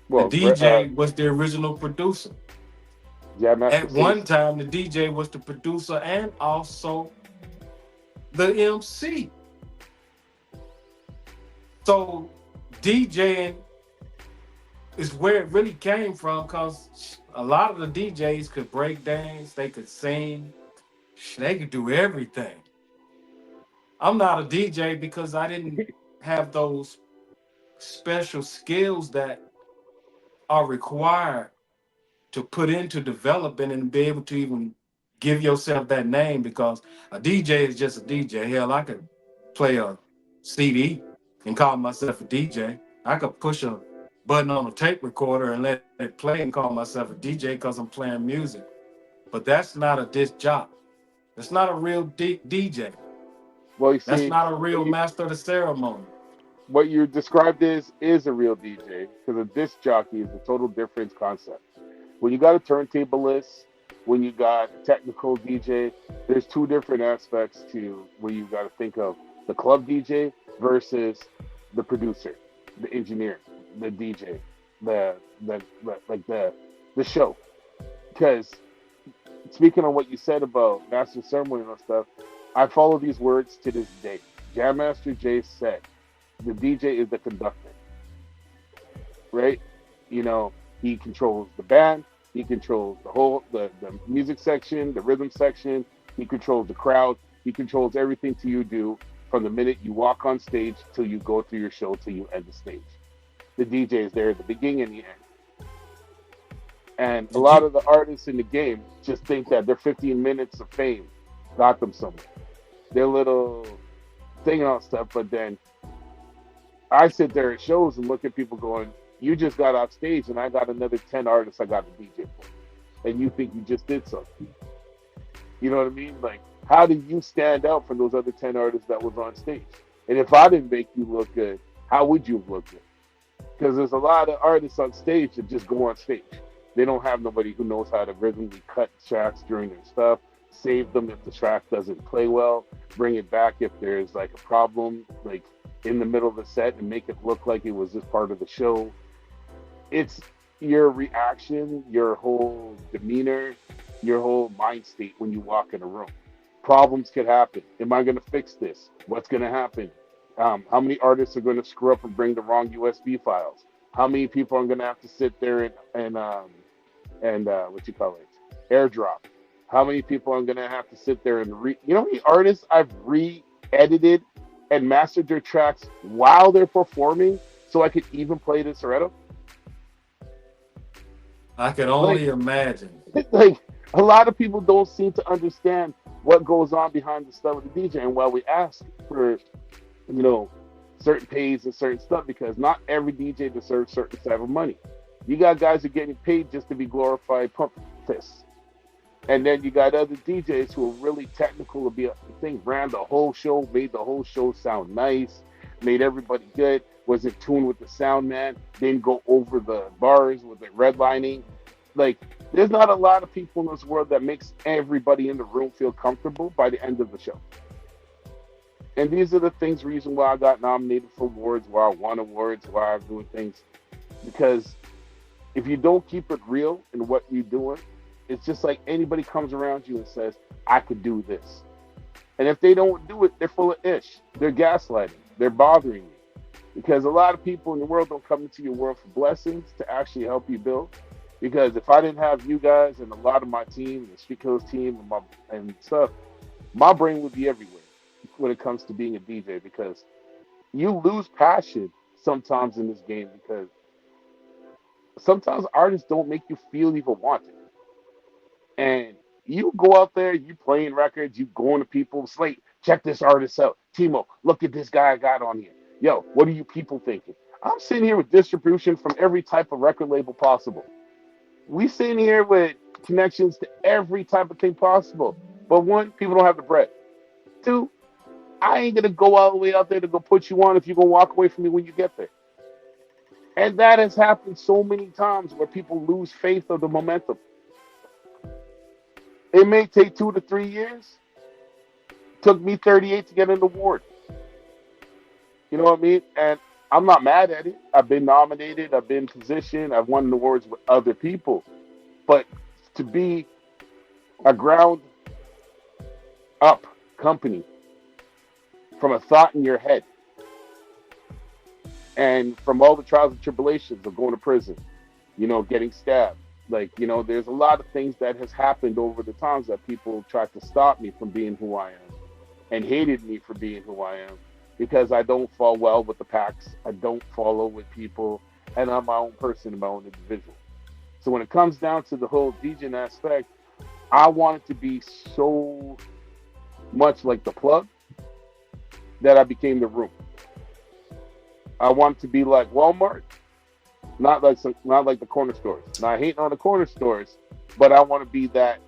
Speaker 6: Well, the DJ was the original producer. At one time, the DJ was the producer and also the MC. So DJing is where it really came from, because a lot of the DJs could break dance, they could sing, they could do everything. I'm not a DJ because I didn't have those special skills that are required to put into development and be able to even give yourself that name, because a DJ is just a DJ. Hell, I could play a CD and call myself a DJ. I could push a button on a tape recorder and let it play and call myself a DJ because I'm playing music. But that's not a disc jockey. That's not a real DJ.
Speaker 7: Well, you see,
Speaker 6: that's not a real master of the ceremony.
Speaker 7: What you described is a real DJ, because a disc jockey is a total different concept. When you got a turntablist, when you got a technical DJ, there's 2 different aspects to where you got to think of: the club DJ versus the producer, the engineer, the DJ, the show. Because speaking on what you said about master ceremony and stuff, I follow these words to this day. Jam Master Jay said, the DJ is the conductor, right? You know, he controls the band, he controls the whole, the music section, the rhythm section, he controls the crowd, he controls everything till you do, from the minute you walk on stage till you go through your show till you end the stage. The DJ is there at the beginning and the end. And a lot of the artists in the game just think that their 15 minutes of fame got them somewhere. Their little thing and all stuff, but then I sit there at shows and look at people going, you just got off stage and I got another 10 artists I got a DJ for. And you think you just did something. You know what I mean? Like, how did you stand out from those other 10 artists that was on stage? And if I didn't make you look good, how would you have looked good? Because there's a lot of artists on stage that just go on stage. They don't have nobody who knows how to rhythmically cut tracks during their stuff, save them if the track doesn't play well, bring it back if there's like a problem, like in the middle of the set, and make it look like it was just part of the show. It's your reaction, your whole demeanor, your whole mind state when you walk in a room. Problems could happen. Am I going to fix this? What's going to happen? How many artists are going to screw up and bring the wrong USB files? How many people are going to have to sit there and what you call it, airdrop? How many people are going to have to sit there and you know how many artists I've re-edited and mastered their tracks while they're performing so I could even play the Soretto?
Speaker 6: I can only imagine.
Speaker 7: Like, a lot of people don't seem to understand what goes on behind the stuff with the DJ, and while we ask for, you know, certain pays and certain stuff, because not every DJ deserves certain type of money. You got guys who are getting paid just to be glorified pump fists. And then you got other DJs who are really technical to be a thing, ran the whole show, made the whole show sound nice, made everybody good, was in tune with the sound man, didn't go over the bars with the redlining. Like, there's not a lot of people in this world that makes everybody in the room feel comfortable by the end of the show. And these are the reason why I got nominated for awards, why I won awards, why I'm doing things. Because if you don't keep it real in what you're doing, it's just like anybody comes around you and says, I could do this. And if they don't do it, they're full of ish. They're gaslighting. They're bothering you. Because a lot of people in the world don't come into your world for blessings to actually help you build. Because if I didn't have you guys and a lot of my team, the Street Killers team and stuff, my brain would be everywhere when it comes to being a DJ, because you lose passion sometimes in this game, because sometimes artists don't make you feel even wanted. And you go out there, you playing records, you going to people, Slate, check this artist out. Timo, look at this guy I got on here. Yo, what are you people thinking? I'm sitting here with distribution from every type of record label possible. We sitting here with connections to every type of thing possible. But one, people don't have the bread. Two, I ain't gonna go all the way out there to go put you on if you're gonna walk away from me when you get there. And that has happened so many times where people lose faith of the momentum. It may take 2 to 3 years. Took me 38 to get an award. You know what I mean? And I'm not mad at it. I've been nominated, I've been positioned, I've won awards with other people. But to be a ground up company from a thought in your head, and from all the trials and tribulations of going to prison, getting stabbed. Like, there's a lot of things that has happened over the times that people tried to stop me from being who I am and hated me for being who I am, because I don't fall well with the packs. I don't follow with people, and I'm my own person, my own individual. So when it comes down to the whole DJing aspect, I want it to be so much like the plug that I became the room. I want it to be like Walmart, not like the corner stores. Now, I hate on the corner stores, but I want to be that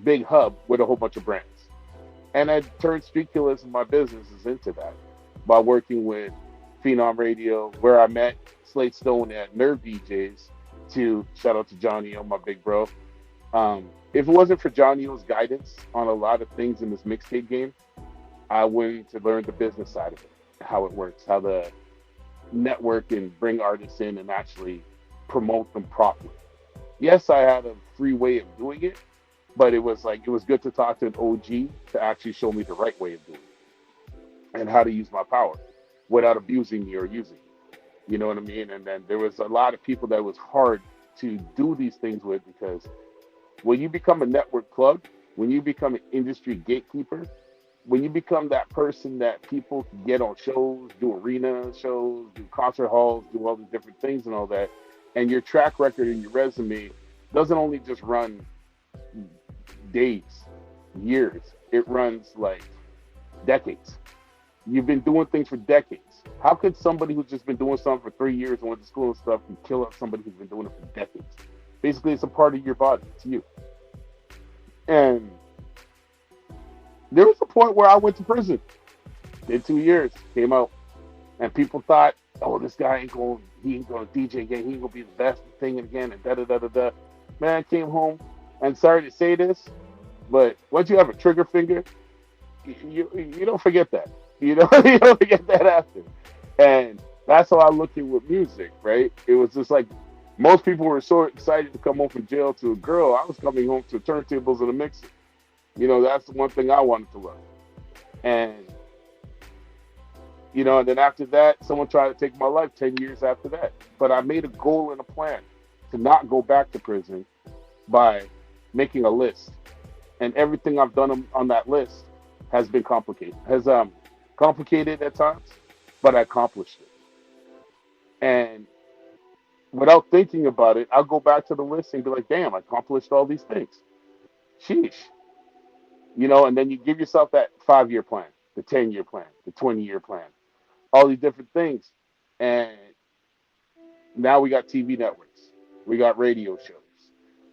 Speaker 7: big hub with a whole bunch of brands. And I turned Street Killers and my businesses into that by working with Phenom Radio, where I met Slate Stone at Nerve DJs. To shout out to Johnny O, my big bro. If it wasn't for Johnny O's guidance on a lot of things in this mixtape game, I went to learn the business side of it, how it works, how the network and bring artists in and actually promote them properly. Yes, I had a free way of doing it, but it was good to talk to an OG to actually show me the right way of doing it and how to use my power without abusing me or using me. You know what I mean? And then there was a lot of people that was hard to do these things with, because when you become a network plug, when you become an industry gatekeeper, when you become that person that people can get on shows, do arena shows, do concert halls, do all these different things and all that, and your track record and your resume doesn't only just run days, years, it runs like decades. You've been doing things for decades. How could somebody who's just been doing something for 3 years and went to school and stuff and kill out somebody who's been doing it for decades? Basically, it's a part of your body. It's you. And there was a point where I went to prison. Did 2 years, came out, and people thought, "Oh, this guy he ain't going to DJ again. He ain't going to be the best thing again." And da da da da da. Man, I came home, and sorry to say this, but once you have a trigger finger, you don't forget that. You don't forget that after. And that's how I look at it with music, right? It was just like most people were so excited to come home from jail to a girl. I was coming home to turntables and a mixer. That's the one thing I wanted to learn. And, and then after that, someone tried to take my life 10 years after that. But I made a goal and a plan to not go back to prison by making a list. And everything I've done on that list has been complicated at times, but I accomplished it. And without thinking about it, I'll go back to the list and be like, damn, I accomplished all these things. Sheesh. And then you give yourself that 5-year plan, the 10-year plan, the 20-year plan, all these different things. And now we got TV networks. We got radio shows.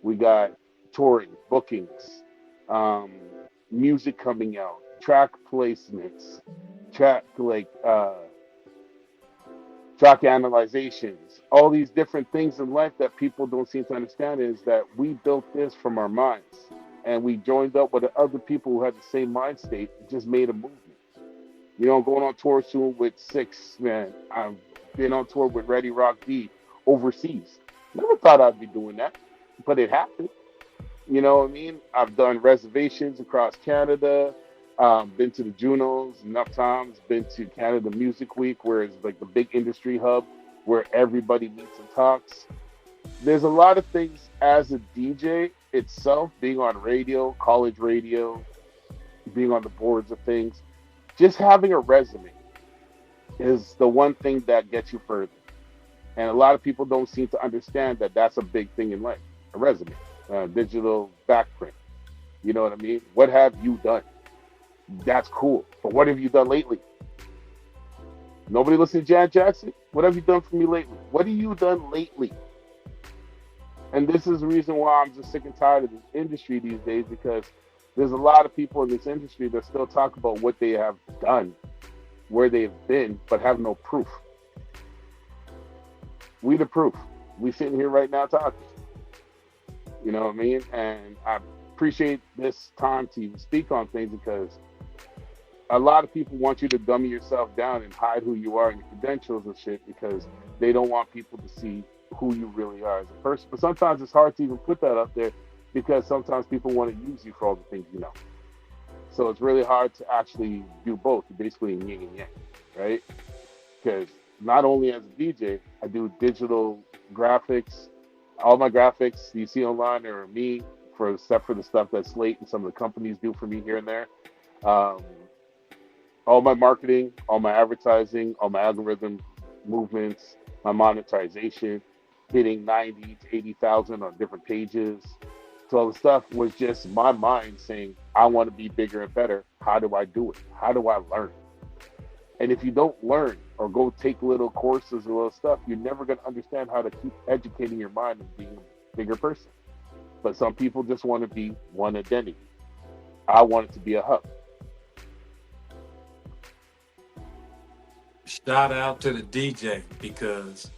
Speaker 7: We got touring, bookings, music coming out, track placements, track analyzations, all these different things in life that people don't seem to understand is that we built this from our minds, and we joined up with other people who had the same mind state, just made a movement. I'm going on tour soon with Six, man. I've been on tour with Ready Rock D overseas. Never thought I'd be doing that, but it happened. You know what I mean? I've done reservations across Canada. Been to the Junos enough times. Been to Canada Music Week, where it's like the big industry hub where everybody meets and talks. there's a lot of things as a DJ itself, being on radio, college radio, being on the boards of things, just having a resume is the one thing that gets you further. And a lot of people don't seem to understand that that's a big thing in life. A resume, a digital backprint. You know what I mean? What have you done? That's cool. But what have you done lately? Nobody listen to Jan Jackson? What have you done for me lately? What have you done lately? And this is the reason why I'm just sick and tired of this industry these days, because there's a lot of people in this industry that still talk about what they have done, where they've been, but have no proof. We the proof. We sitting here right now talking. You know what I mean? And I appreciate this time to even speak on things, because a lot of people want you to dummy yourself down and hide who you are and your credentials and shit, because they don't want people to see who you really are as a person. But sometimes it's hard to even put that up there, because sometimes people want to use you for all the things you know. So it's really hard to actually do both. You're basically yin and yang, right? Because not only as a DJ, I do digital graphics. All my graphics you see online are me, except for the stuff that Slate and some of the companies do for me here and there. All my marketing, all my advertising, all my algorithm movements, my monetization, hitting 90 to 80,000 on different pages. So all the stuff was just my mind saying, I want to be bigger and better. How do I do it? How do I learn? And if you don't learn or go take little courses or little stuff, you're never going to understand how to keep educating your mind and being a bigger person. But some people just want to be one identity. I want it to be a hub.
Speaker 6: Shout out to the DJ, because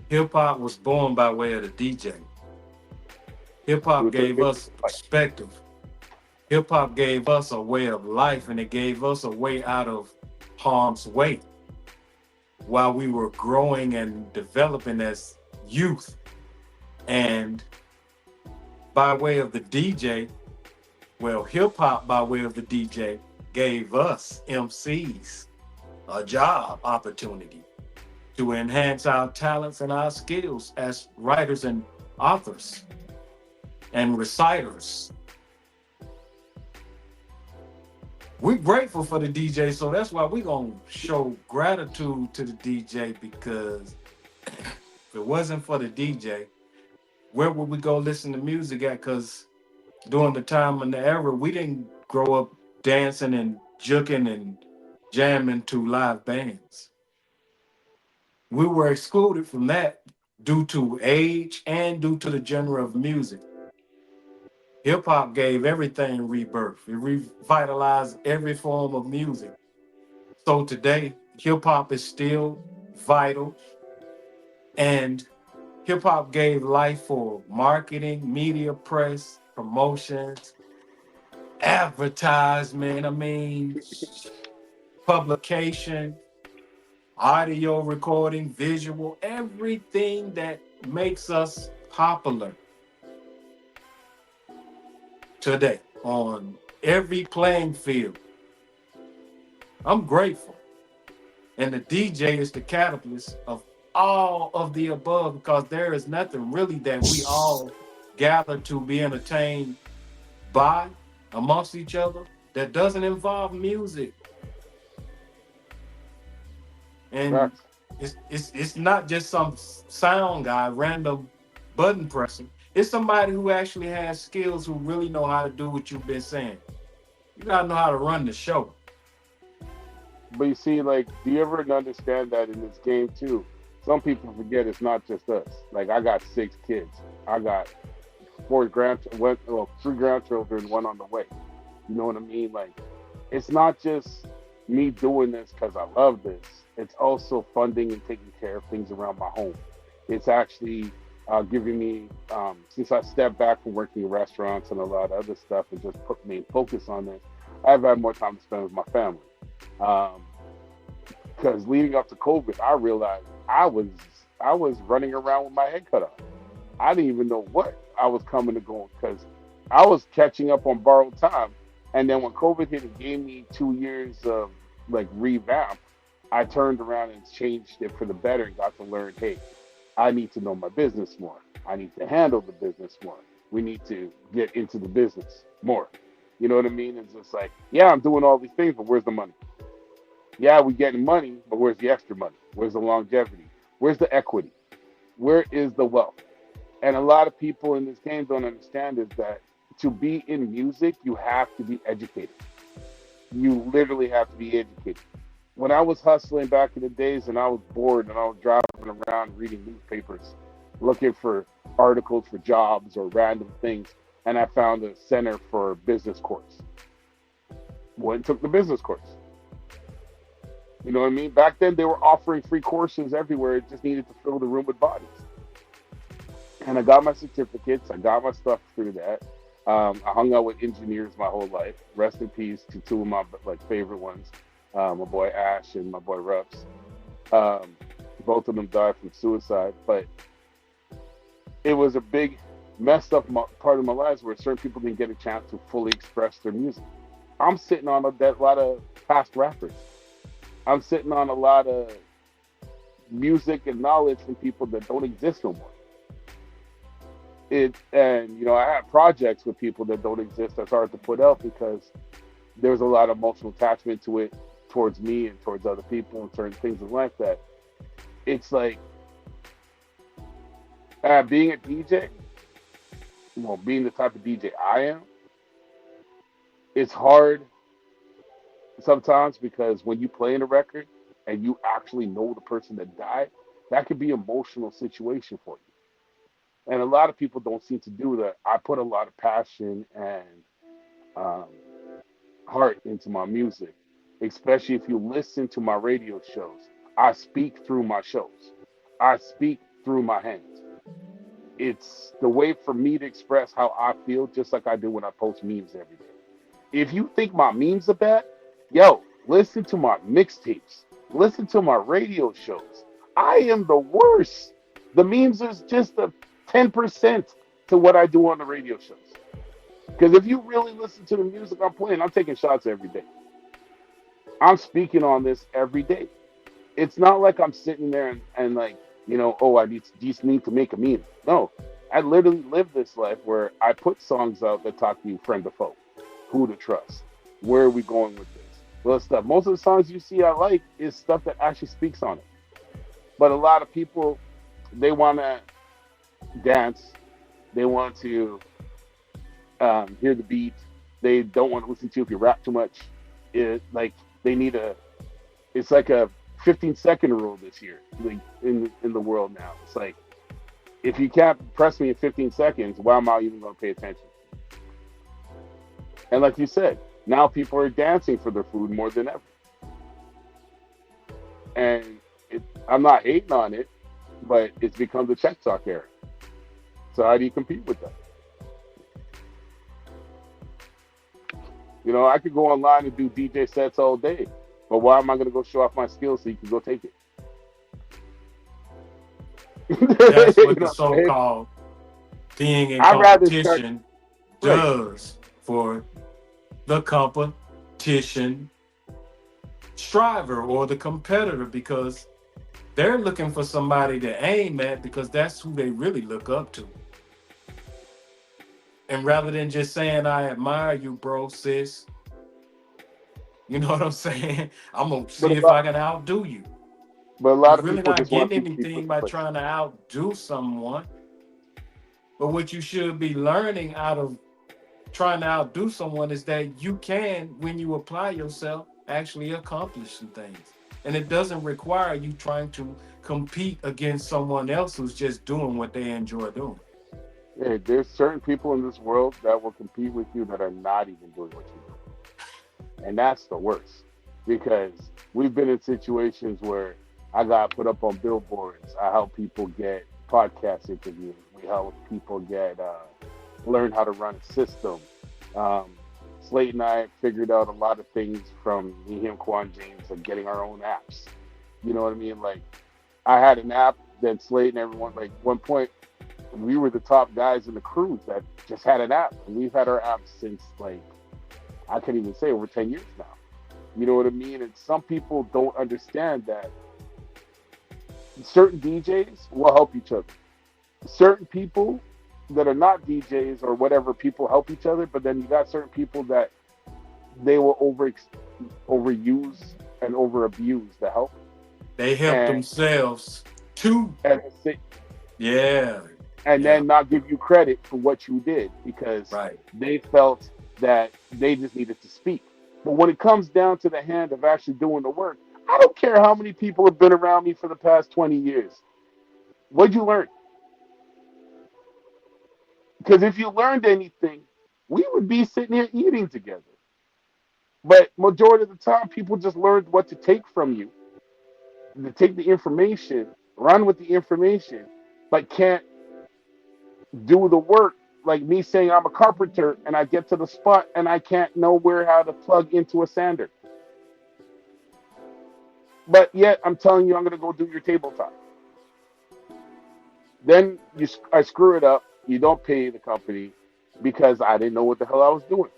Speaker 6: hip hop was born by way of the DJ. Hip hop gave us perspective. Hip hop gave us a way of life, and it gave us a way out of harm's way while we were growing and developing as youth. And by way of the DJ, well, hip hop by way of the DJ gave us MCs a job opportunity to enhance our talents and our skills as writers and authors and reciters. We're grateful for the DJ, so that's why we're going to show gratitude to the DJ, because if it wasn't for the DJ, where would we go listen to music at? Because during the time and the era, we didn't grow up dancing and juking and jamming to live bands. We were excluded from that due to age and due to the genre of music. Hip hop gave everything rebirth. It revitalized every form of music. So today, hip hop is still vital, and hip hop gave life for marketing, media, press, promotions, advertisement. Publication, audio recording, visual, everything that makes us popular today on every playing field. I'm grateful. And the DJ is the catalyst of all of the above, because there is nothing really that we all gather to be entertained by amongst each other that doesn't involve music. And it's not just some sound guy, random button pressing. It's somebody who actually has skills, who really know how to do what you've been saying. You gotta know how to run the show.
Speaker 7: But you see, like, do you ever understand that in this game too? Some people forget it's not just us. Like, I got 6 kids. I got 3 grandchildren, 1 on the way. You know what I mean? Like, it's not just me doing this because I love this. It's also funding and taking care of things around my home. It's actually giving me, since I stepped back from working in restaurants and a lot of other stuff and just put main focus on this, I've had more time to spend with my family. Because leading up to COVID, I realized I was running around with my head cut off. I didn't even know what I was coming to go, because I was catching up on borrowed time. And then when COVID hit, it gave me 2 years of like revamp. I turned around and changed it for the better and got to learn, hey, I need to know my business more. I need to handle the business more. We need to get into the business more. You know what I mean? It's just like, yeah, I'm doing all these things, but where's the money? Yeah, we getting money, but where's the extra money? Where's the longevity? Where's the equity? Where is the wealth? And a lot of people in this game don't understand is that to be in music, you have to be educated. You literally have to be educated. When I was hustling back in the days and I was bored and I was driving around reading newspapers, looking for articles for jobs or random things, and I found a center for business course. Went and took the business course. You know what I mean? Back then, they were offering free courses everywhere. It just needed to fill the room with bodies. And I got my certificates. I got my stuff through that. I hung out with engineers my whole life. Rest in peace to two of my favorite ones, my boy Ash and my boy Rups. Both of them died from suicide. But it was a big, messed up part of my life where certain people didn't get a chance to fully express their music. I'm sitting on a lot of past rappers. I'm sitting on a lot of music and knowledge from people that don't exist no more. And I have projects with people that don't exist that's hard to put out because there's a lot of emotional attachment to it towards me and towards other people and certain things like that. It's like being a DJ, being the type of DJ I am, it's hard sometimes because when you play in a record and you actually know the person that died, that could be an emotional situation for you. And a lot of people don't seem to do that. I put a lot of passion and heart into my music, especially if you listen to my radio shows. I speak through my shows. I speak through my hands. It's the way for me to express how I feel, just like I do when I post memes every day. If you think my memes are bad, listen to my mixtapes. Listen to my radio shows. I am the worst. The memes is just a 10% to what I do on the radio shows. Because if you really listen to the music I'm playing, I'm taking shots every day. I'm speaking on this every day. It's not like I'm sitting there and I just need to make a meme. No, I literally live this life where I put songs out that talk to you, friend or foe, who to trust, where are we going with this? Well, stuff. Most of the songs you see I like is stuff that actually speaks on it. But a lot of people, they want to dance. They want to hear the beat. They don't want to listen to you if you rap too much. It's like a 15-second rule this year in the world now. It's like, if you can't press me in 15 seconds, why am I even going to pay attention? And like you said, now people are dancing for their food more than ever. And I'm not hating on it, but it's become the check talk era. So how do you compete with that? I could go online and do DJ sets all day, but why am I going to go show off my skills so you can go take it?
Speaker 6: That's what the so-called being in competition does for the competition striver or the competitor, because they're looking for somebody to aim at because that's who they really look up to. And rather than just saying, I admire you, bro, sis, you know what I'm saying? I'm going to see if I can outdo you.
Speaker 7: But a lot
Speaker 6: You're
Speaker 7: of
Speaker 6: really
Speaker 7: people
Speaker 6: not
Speaker 7: just want
Speaker 6: getting
Speaker 7: people
Speaker 6: anything by trying to outdo someone. But what you should be learning out of trying to outdo someone is that you can, when you apply yourself, actually accomplish some things. And it doesn't require you trying to compete against someone else who's just doing what they enjoy doing.
Speaker 7: Hey, there's certain people in this world that will compete with you that are not even doing what you're doing. And that's the worst. Because we've been in situations where I got put up on billboards. I help people get podcast interviews. We help people learn how to run a system. Slate and I figured out a lot of things from me, him, Quan James, and getting our own apps. You know what I mean? Like, I had an app that Slate and everyone, like, one point, we were the top guys in the crews that just had an app. And we've had our app since, like, I can't even say over 10 years now. You know what I mean? And some people don't understand that Certain DJs will help each other. Certain people that are not DJs or whatever, people help each other, but then you got certain people that they will overuse and over abuse the help.
Speaker 6: They help
Speaker 7: And
Speaker 6: themselves too.
Speaker 7: and
Speaker 6: Yeah.
Speaker 7: and
Speaker 6: Yeah.
Speaker 7: then not give you credit for what you did because
Speaker 6: Right.
Speaker 7: they felt that they just needed to speak. But when it comes down to the hand of actually doing the work, I don't care how many people have been around me for the past 20 years. What'd you learn? Because if you learned anything, we would be sitting here eating together. But majority of the time, people just learned what to take from you, to take the information, run with the information, but can't do the work. Like me saying I'm a carpenter and I get to the spot and I can't know where how to plug into a sander. But yet I'm telling you I'm gonna go do your tabletop. Then I screw it up. You don't pay the company because I didn't know what the hell I was doing.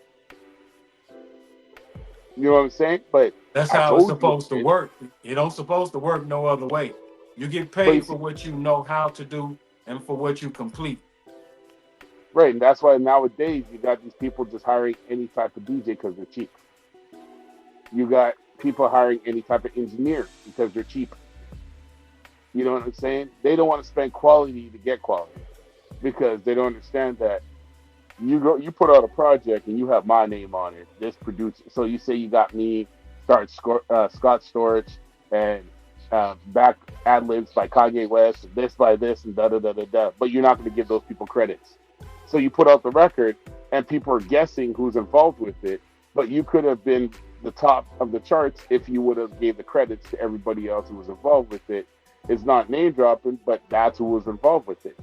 Speaker 7: You know what I'm saying? But
Speaker 6: That's
Speaker 7: I
Speaker 6: how it's
Speaker 7: told you
Speaker 6: supposed to
Speaker 7: it did.
Speaker 6: work. It don't supposed to work no other way. You get
Speaker 7: But you
Speaker 6: paid for
Speaker 7: see,
Speaker 6: what you know how to do and for what you complete.
Speaker 7: right, and that's why nowadays you got these people just hiring any type of DJ because they're cheap. You got people hiring any type of engineer because they're cheap. You know what I'm saying? They don't want to spend quality to get quality because they don't understand that you put out a project and you have my name on it. This producer, so you say you got me, Scott Storch, and back ad libs by Kanye West, and this by this, and da da da da da. But you're not going to give those people credits. So you put out the record, and people are guessing who's involved with it. But you could have been the top of the charts if you would have gave the credits to everybody else who was involved with it. It's not name dropping, but that's who was involved with it.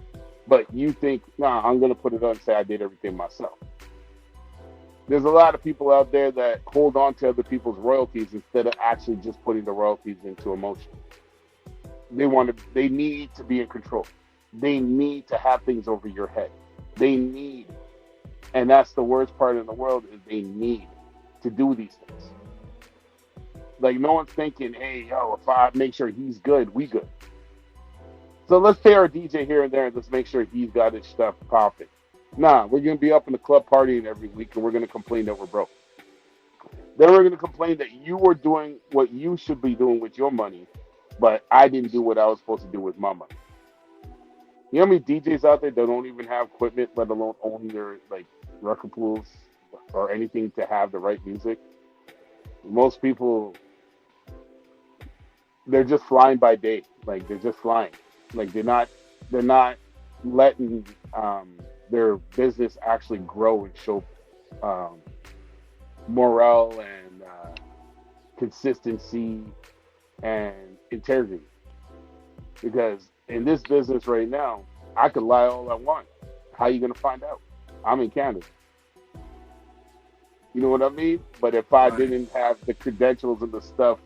Speaker 7: But you think, nah, I'm going to put it on and say I did everything myself. There's a lot of people out there that hold on to other people's royalties instead of actually just putting the royalties into a motion. They need to be in control. They need to have things over your head. They need, and that's the worst part in the world, is they need to do these things. Like no one's thinking, hey, yo, if I make sure he's good, we good. So let's pay our DJ here and there and let's make sure he's got his stuff popping. Nah, we're gonna be up in the club partying every week and we're gonna complain that we're broke. Then we're gonna complain that you were doing what you should be doing with your money, but I didn't do what I was supposed to do with my money. You know how many DJs out there that don't even have equipment, let alone own their like record pools or anything to have the right music? Most people, they're just flying by day. Like they're just flying. Like they're not letting their business actually grow and show um, morale and consistency and integrity. Because in this business right now, I could lie all I want. How you gonna find out? I'm in Canada. You know what I mean? But if I
Speaker 6: Right.
Speaker 7: didn't have the credentials and the stuff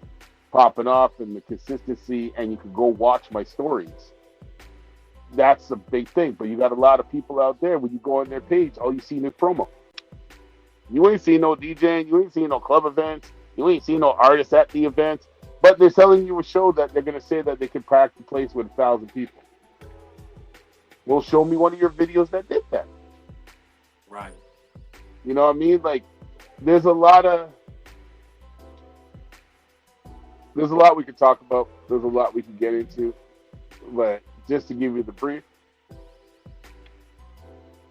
Speaker 7: popping off and the consistency, and you could go watch my stories, that's a big thing. But you got a lot of people out there, when you go on their page, all you see is promo. You ain't seen no DJing, you ain't seen no club events, you ain't seen no artists at the events, but they're selling you a show that they're gonna say that they can pack the place with 1,000 people. Well, show me one of your videos that did that.
Speaker 6: Right.
Speaker 7: You know what I mean? Like, there's a lot we could talk about. There's a lot we can get into, but just to give you the brief,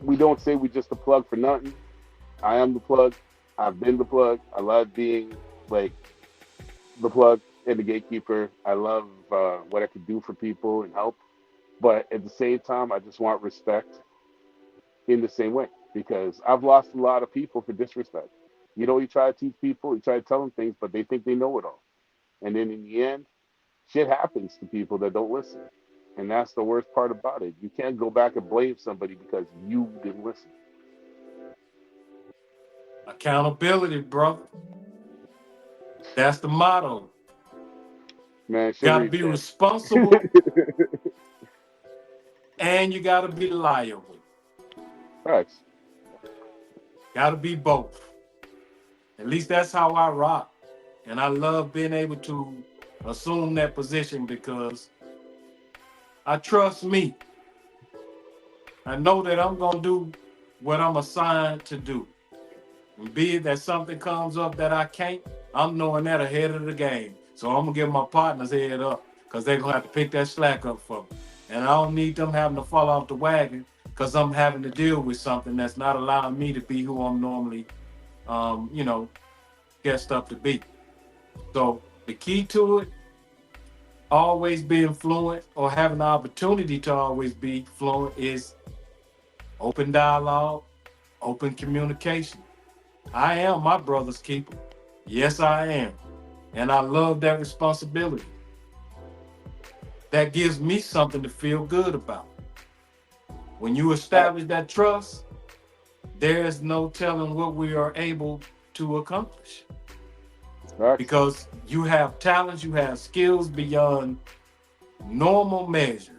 Speaker 7: we don't say we just a plug for nothing. I am the plug. I've been the plug. I love being like the plug and the gatekeeper. I love what I can do for people and help. But at the same time, I just want respect in the same way because I've lost a lot of people for disrespect. You know, you try to teach people, you try to tell them things, but they think they know it all. And then in the end, shit happens to people that don't listen. And that's the worst part about it. You can't go back and blame somebody because you didn't listen.
Speaker 6: Accountability, bro. That's the motto.
Speaker 7: Man,
Speaker 6: Got to
Speaker 7: Sharice
Speaker 6: be
Speaker 7: said.
Speaker 6: responsible and you got to be liable.
Speaker 7: Facts.
Speaker 6: Got to be both. At least that's how I rock. And I love being able to assume that position because I trust me. I know that I'm gonna do what I'm assigned to do. And be it that something comes up that I can't, I'm knowing that ahead of the game. So I'm gonna give my partners head up because they're gonna have to pick that slack up for me. And I don't need them having to fall off the wagon because I'm having to deal with something that's not allowing me to be who I'm normally, guessed up to be. So the key to it, always being fluent or having the opportunity to always be fluent is open dialogue, open communication. I am my brother's keeper. Yes, I am. And I love that responsibility. That gives me something to feel good about. When you establish that trust, there's no telling what we are able to accomplish.
Speaker 7: Facts.
Speaker 6: Because you have talents, you have skills beyond normal measures.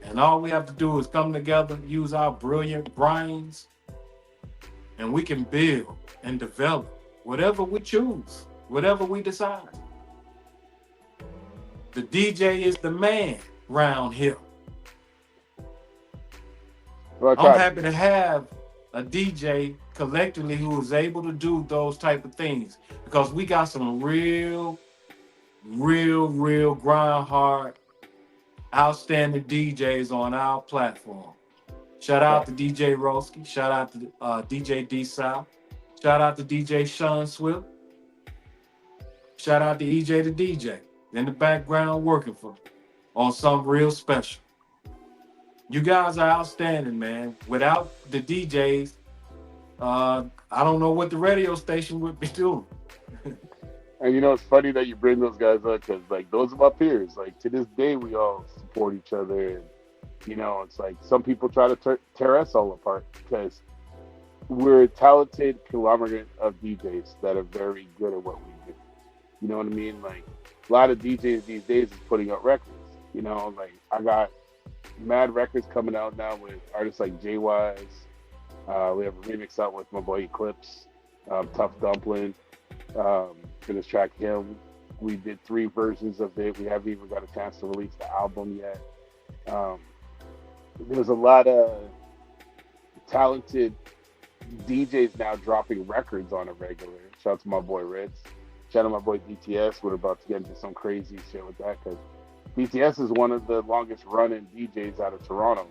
Speaker 6: And all we have to do is come together, use our brilliant brains, and we can build and develop whatever we choose, whatever we decide. The DJ is the man round here.
Speaker 7: Well,
Speaker 6: I'm happy to have a DJ collectively who is able to do those type of things because we got some real grind hard, outstanding DJs on our platform. Shout out to DJ Roski. Shout out to DJ D South. Shout out to DJ Sean Swift. Shout out to EJ the DJ in the background working for on something real special. You guys are outstanding, man. Without the DJs, I don't know what the radio station would be doing.
Speaker 7: And it's funny that you bring those guys up because, like, those are my peers. Like, to this day, we all support each other. And, it's like some people try to tear us all apart because we're a talented conglomerate of DJs that are very good at what we do. You know what I mean? Like, a lot of DJs these days is putting out records. Like, I got mad records coming out now with artists like J-Wise. We have a remix out with my boy Eclipse, Tough Dumpling. For this track, Him. We did 3 versions of it. We haven't even got a chance to release the album yet. There's a lot of talented DJs now dropping records on a regular. Shout out to my boy Ritz. Shout out to my boy DTS. We're about to get into some crazy shit with that because DTS is one of the longest running DJs out of Toronto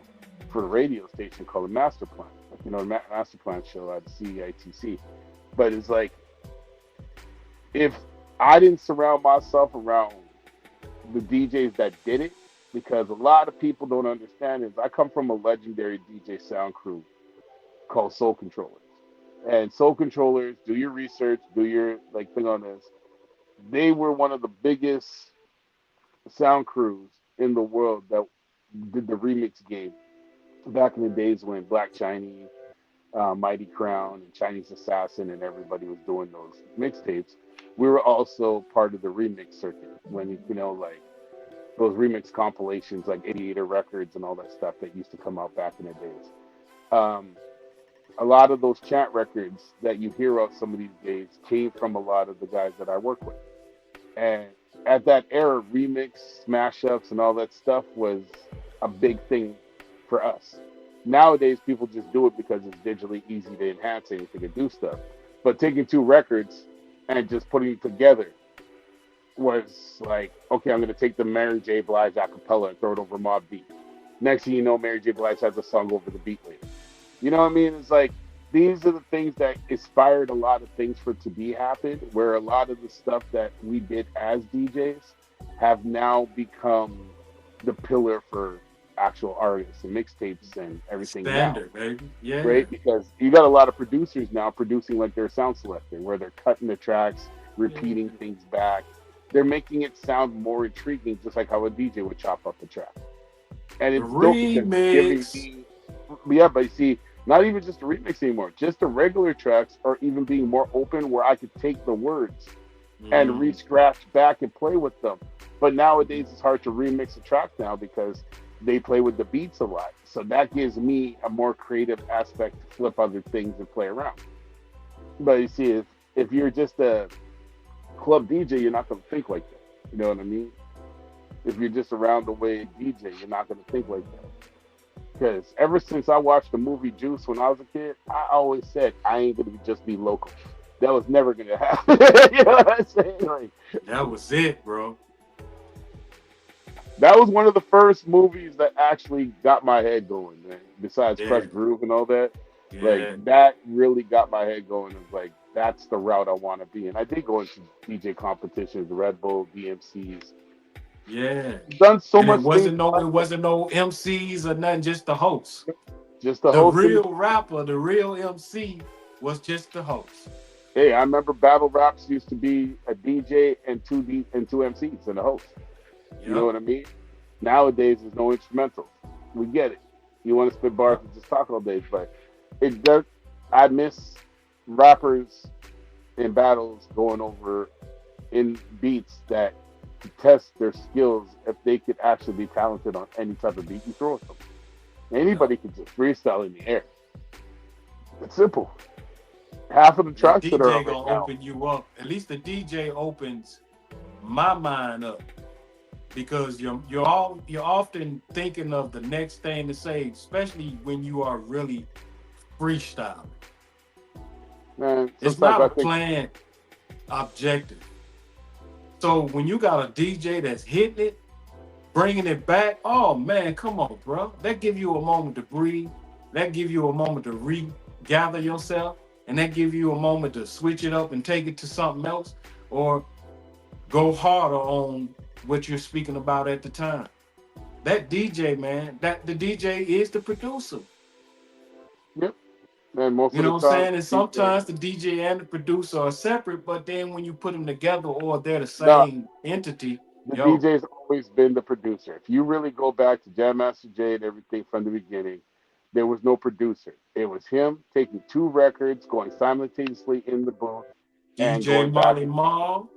Speaker 7: for a radio station called the Master Plan. Like, the Master Plan show at CITC. But it's like, if I didn't surround myself around the DJs that did it, because a lot of people don't understand is I come from a legendary DJ sound crew called Soul Controllers. And Soul Controllers, do your research, do your thing on this. They were one of the biggest sound crews in the world that did the remix game back in the days when Black Chinese, Mighty Crown, and Chinese Assassin, and everybody was doing those mixtapes. We were also part of the remix circuit when, those remix compilations like 88er Records and all that stuff that used to come out back in the days. A lot of those chant records that you hear of some of these days came from a lot of the guys that I work with. And at that era, remix, smash-ups, and all that stuff was a big thing for us. Nowadays, people just do it because it's digitally easy to enhance anything and do stuff. But taking 2 records and just putting it together was like, okay, I'm going to take the Mary J. Blige acapella and throw it over Mobb Deep. Next thing you know, Mary J. Blige has a song over the beat later. You know what I mean? It's like, these are the things that inspired a lot of things for to be happened, where a lot of the stuff that we did as DJs have now become the pillar for actual artists and mixtapes and everything
Speaker 6: Standard,
Speaker 7: now.
Speaker 6: baby. Yeah.
Speaker 7: Right? Because you got a lot of producers now producing like their sound selector, where they're cutting the tracks, repeating things back. They're making it sound more intriguing, just like how a DJ would chop up a track. And it's
Speaker 6: remix.
Speaker 7: But you see, not even just the remix anymore, just the regular tracks are even being more open, where I could take the words and re-scratch back and play with them. But nowadays it's hard to remix a track now because they play with the beats a lot. So that gives me a more creative aspect to flip other things and play around. But you see, if you're just a club DJ, you're not going to think like that. You know what I mean? If you're just around the way DJ, you're not gonna think like that. Because ever since I watched the movie Juice when I was a kid, I always said I ain't gonna just be local. That was never gonna happen. You know what I'm saying? Like,
Speaker 6: That was it, bro.
Speaker 7: that was one of the first movies that actually got my head going, man. Besides
Speaker 6: Yeah,
Speaker 7: Fresh Groove and all that, like
Speaker 6: yeah,
Speaker 7: that really got my head going. It's like that's the route I want to be. And I did go into DJ competitions, Red Bull, DMCs.
Speaker 6: yeah.
Speaker 7: Done so
Speaker 6: And
Speaker 7: much things.
Speaker 6: it wasn't no MCs or nothing, just the host.
Speaker 7: Just the
Speaker 6: The
Speaker 7: hosting.
Speaker 6: real rapper, the real MC was just the host.
Speaker 7: Hey, I remember battle raps used to be a DJ and two MCs and a host. You know
Speaker 6: Yep.
Speaker 7: what I mean? Nowadays, there's no instrumental. We get it. You want to spit bars
Speaker 6: Yep.
Speaker 7: and just talk all day, but it does. I miss rappers in battles going over in beats that to test their skills if they could actually be talented on any type of beat you throw at them. Anybody can just freestyle in the air. It's simple. Half of the
Speaker 6: The
Speaker 7: tracks that are
Speaker 6: DJ
Speaker 7: out right
Speaker 6: gonna
Speaker 7: now.
Speaker 6: open you up. At least the DJ opens my mind up because you're often thinking of the next thing to say, especially when you are really freestyling.
Speaker 7: Man,
Speaker 6: It's
Speaker 7: sometimes
Speaker 6: not
Speaker 7: I
Speaker 6: a
Speaker 7: think
Speaker 6: planned objective. So when you got a DJ that's hitting it, bringing it back, oh man, come on, bro. That give you a moment to breathe. That give you a moment to regather yourself, and that give you a moment to switch it up and take it to something else, or go harder on what you're speaking about at the time. That DJ, man, that the DJ is the producer.
Speaker 7: yep. And most
Speaker 6: You
Speaker 7: of
Speaker 6: know
Speaker 7: the
Speaker 6: what I'm
Speaker 7: time,
Speaker 6: saying? And
Speaker 7: DJ.
Speaker 6: sometimes the DJ and the producer are separate, but then when you put them together or they're the
Speaker 7: No,
Speaker 6: same entity,
Speaker 7: the
Speaker 6: yo,
Speaker 7: DJ's always been the producer. If you really go back to Jam Master Jay and everything from the beginning, there was no producer. It was him taking two records, going simultaneously in the booth, and
Speaker 6: DJ
Speaker 7: going back
Speaker 6: Molly
Speaker 7: and
Speaker 6: Mall,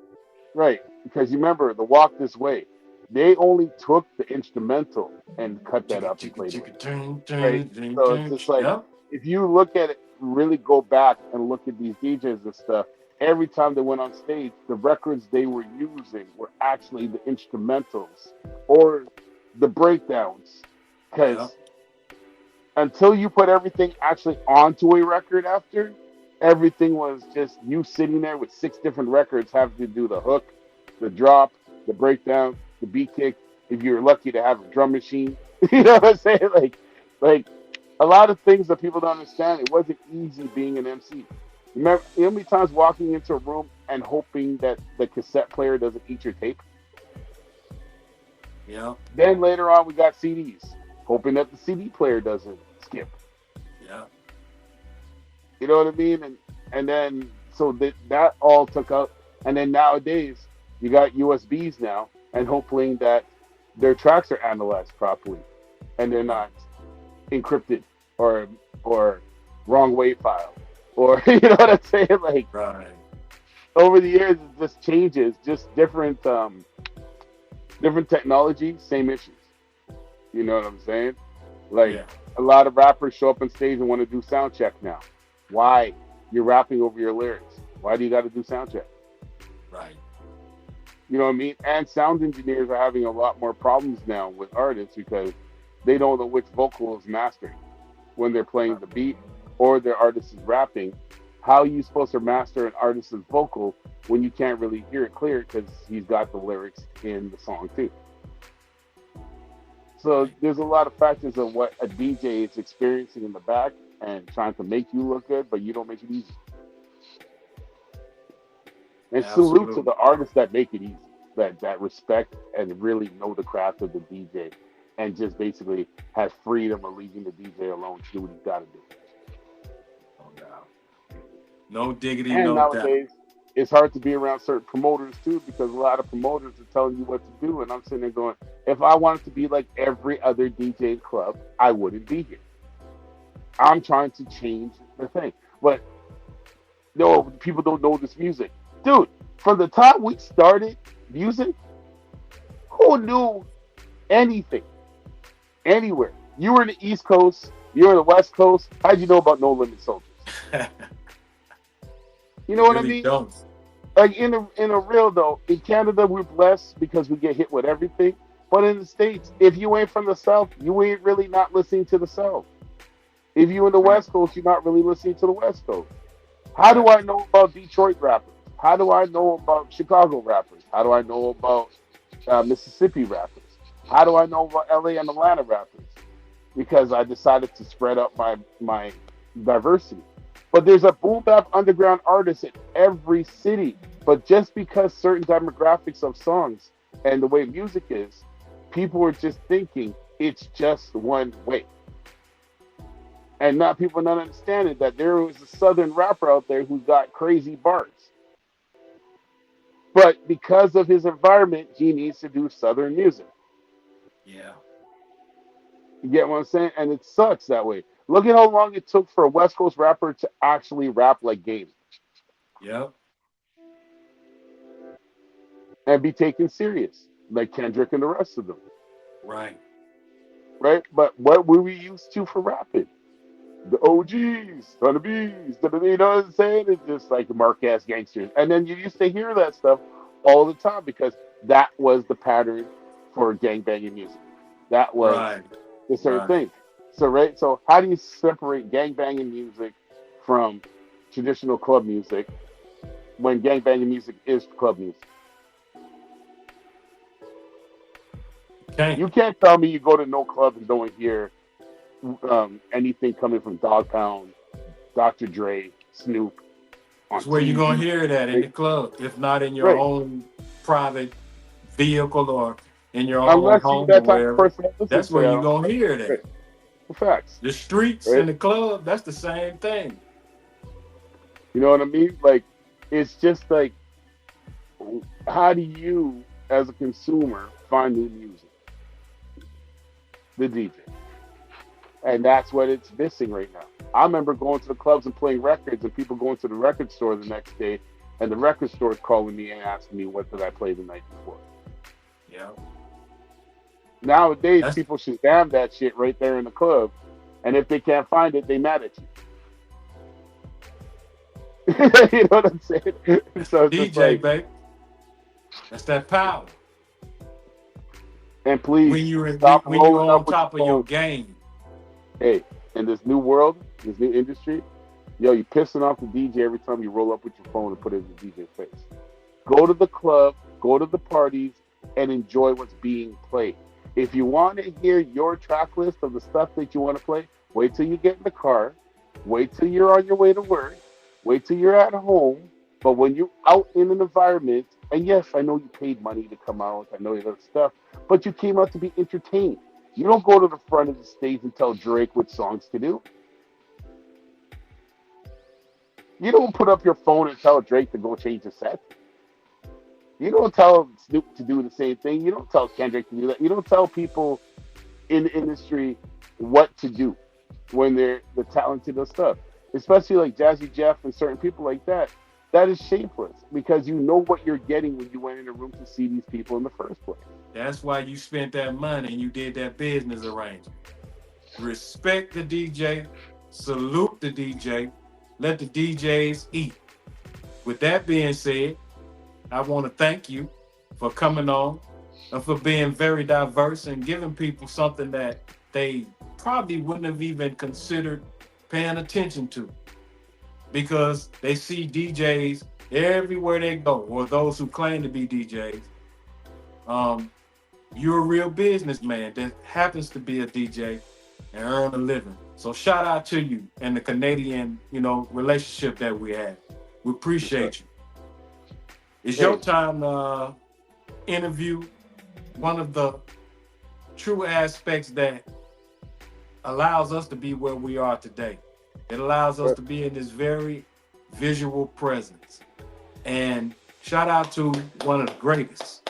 Speaker 7: right. Because you remember the Walk This Way, they only took the instrumental and cut that
Speaker 6: chicka
Speaker 7: up and
Speaker 6: chicka
Speaker 7: played with
Speaker 6: chicka
Speaker 7: it.
Speaker 6: ting
Speaker 7: Right.
Speaker 6: ting ting
Speaker 7: So it's
Speaker 6: ting.
Speaker 7: just like
Speaker 6: Yep.
Speaker 7: if you look at it, really go back and look at these DJs and stuff. Every time they went on stage, the records they were using were actually the instrumentals or the breakdowns.
Speaker 6: Yep.
Speaker 7: Because until you put everything actually onto a record after, everything was just you sitting there with six different records having to do the hook, the drop, the breakdown, the beat kick. If you're lucky to have a drum machine, you know what I'm saying? Like a lot of things that people don't understand. It wasn't easy being an MC. Remember, you know how many times walking into a room and hoping that the cassette player doesn't eat your tape?
Speaker 6: Yep.
Speaker 7: Then later on, we got CDs, hoping that the CD player doesn't skip.
Speaker 6: Yep.
Speaker 7: You know what I mean? And then so that all took out. And then nowadays, you got USBs now, and hoping that their tracks are analyzed properly, and they're not encrypted or wrong wave file, or you know what I'm saying? Like
Speaker 6: Right.
Speaker 7: over the years, it just changes, just different technology, same issues. You know what I'm saying? Like
Speaker 6: Yeah.
Speaker 7: a lot of rappers show up on stage and want to do sound check now. Why? You're rapping over your lyrics. Why do you got to do sound check?
Speaker 6: Right.
Speaker 7: You know what I mean? And sound engineers are having a lot more problems now with artists because they don't know which vocal is mastering when they're playing the beat or their artist is rapping. How are you supposed to master an artist's vocal when you can't really hear it clear because he's got the lyrics in the song too? So there's a lot of factors of what a DJ is experiencing in the back and trying to make you look good, but you don't make it easy. And salute to
Speaker 6: Absolutely.
Speaker 7: the artists that make it easy, that respect and really know the craft of the DJ, and just basically have freedom of leaving the DJ alone to do what he's got to do.
Speaker 6: No doubt. No diggity,
Speaker 7: And
Speaker 6: no doubt.
Speaker 7: nowadays, it's hard to be around certain promoters too because a lot of promoters are telling you what to do, and I'm sitting there going, if I wanted to be like every other DJ club, I wouldn't be here. I'm trying to change the thing, but no, people don't know this music. Dude, from the time we started music, who knew anything, anywhere? You were in the East Coast, you were in the West Coast. How'd you know about No Limit Soldiers? You know what I
Speaker 6: Really
Speaker 7: mean?
Speaker 6: don't.
Speaker 7: Like in a real though, in Canada we're blessed because we get hit with everything. But in the States, if you ain't from the South, you ain't really not listening to the South. If you in the
Speaker 6: Right.
Speaker 7: West Coast, you're not really listening to the West Coast. How do
Speaker 6: Right.
Speaker 7: I know about Detroit rappers? How do I know about Chicago rappers? How do I know about Mississippi rappers? How do I know about LA and Atlanta rappers? Because I decided to spread up my diversity. But there's a boom bap underground artist in every city. But just because certain demographics of songs and the way music is, people are just thinking it's just one way. And not people not understanding that there was a southern rapper out there who's got crazy bars. But because of his environment, he needs to do southern music.
Speaker 6: Yeah.
Speaker 7: You get what I'm saying? And it sucks that way. Look at how long it took for a West Coast rapper to actually rap like Game
Speaker 6: Yep.
Speaker 7: and be taken serious, like Kendrick and the rest of them,
Speaker 6: Right.
Speaker 7: right? But what were we used to for rapping? The OGs, Son of Bees, you know what I'm saying? It's just like the Marquez gangsters. And then you used to hear that stuff all the time because that was the pattern for gangbanging music. That was
Speaker 6: Right.
Speaker 7: the certain
Speaker 6: Right.
Speaker 7: thing. So, right? So, how do you separate gangbanging music from traditional club music when gangbanging music is club music?
Speaker 6: Okay.
Speaker 7: You can't tell me you go to no club and don't hear anything coming from Dog Pound, Dr. Dre, Snoop on
Speaker 6: It's where you're gonna
Speaker 7: TV.
Speaker 6: hear that in
Speaker 7: Right?
Speaker 6: the club, if not in your
Speaker 7: Right.
Speaker 6: own private vehicle or in your own
Speaker 7: Unless you
Speaker 6: home or
Speaker 7: that type of
Speaker 6: wherever.
Speaker 7: person that listens
Speaker 6: That's
Speaker 7: to
Speaker 6: where you're
Speaker 7: that.
Speaker 6: gonna hear
Speaker 7: Right.
Speaker 6: that.
Speaker 7: Facts.
Speaker 6: The streets
Speaker 7: Right?
Speaker 6: and the club, that's the same thing.
Speaker 7: You know what I mean? Like, it's just like, how do you, as a consumer, find new music? The DJ. And that's what it's missing right now. I remember going to the clubs and playing records, and people going to the record store the next day, and the record store is calling me and asking me what did I play the night before.
Speaker 6: Yeah.
Speaker 7: Nowadays,
Speaker 6: That's
Speaker 7: people should damn that shit right there in the club, and if they can't find it, they mad at you. You know what I'm saying? So it's just
Speaker 6: DJ,
Speaker 7: like,
Speaker 6: baby. That's that power.
Speaker 7: and please
Speaker 6: When you're
Speaker 7: stop
Speaker 6: when you're
Speaker 7: rolling
Speaker 6: on
Speaker 7: up with your
Speaker 6: top of your
Speaker 7: phone.
Speaker 6: game.
Speaker 7: Hey, in this new world, this new industry, yo, you pissing off the DJ every time you roll up with your phone and put it in the DJ's face. Go to the club, go to the parties, and enjoy what's being played. If you want to hear your track list of the stuff that you want to play, wait till you get in the car, wait till you're on your way to work, wait till you're at home. But when you're out in an environment, and yes, I know you paid money to come out, I know that stuff, but you came out to be entertained. You don't go to the front of the stage and tell Drake what songs to do. You don't put up your phone and tell Drake to go change the set. You don't tell Snoop to do the same thing. You don't tell Kendrick to do that. You don't tell people in the industry what to do when they're the talented and stuff. Especially like Jazzy Jeff and certain people like that. That is shameful because you know what you're getting when you went in a room to see these people in the first place.
Speaker 6: That's why you spent that money and you did that business arrangement. Respect the DJ, salute the DJ, let the DJs eat. With that being said, I want to thank you for coming on and for being very diverse and giving people something that they probably wouldn't have even considered paying attention to because they see DJs everywhere they go, or those who claim to be DJs. Um, you're a real businessman that happens to be a DJ and earn a living. So shout out to you and the Canadian, relationship that we have. We appreciate you. It's your
Speaker 7: Hey,
Speaker 6: time to interview one of the true aspects that allows us to be where we are today. It allows us to be in this very visual presence. And shout out to one of the greatest.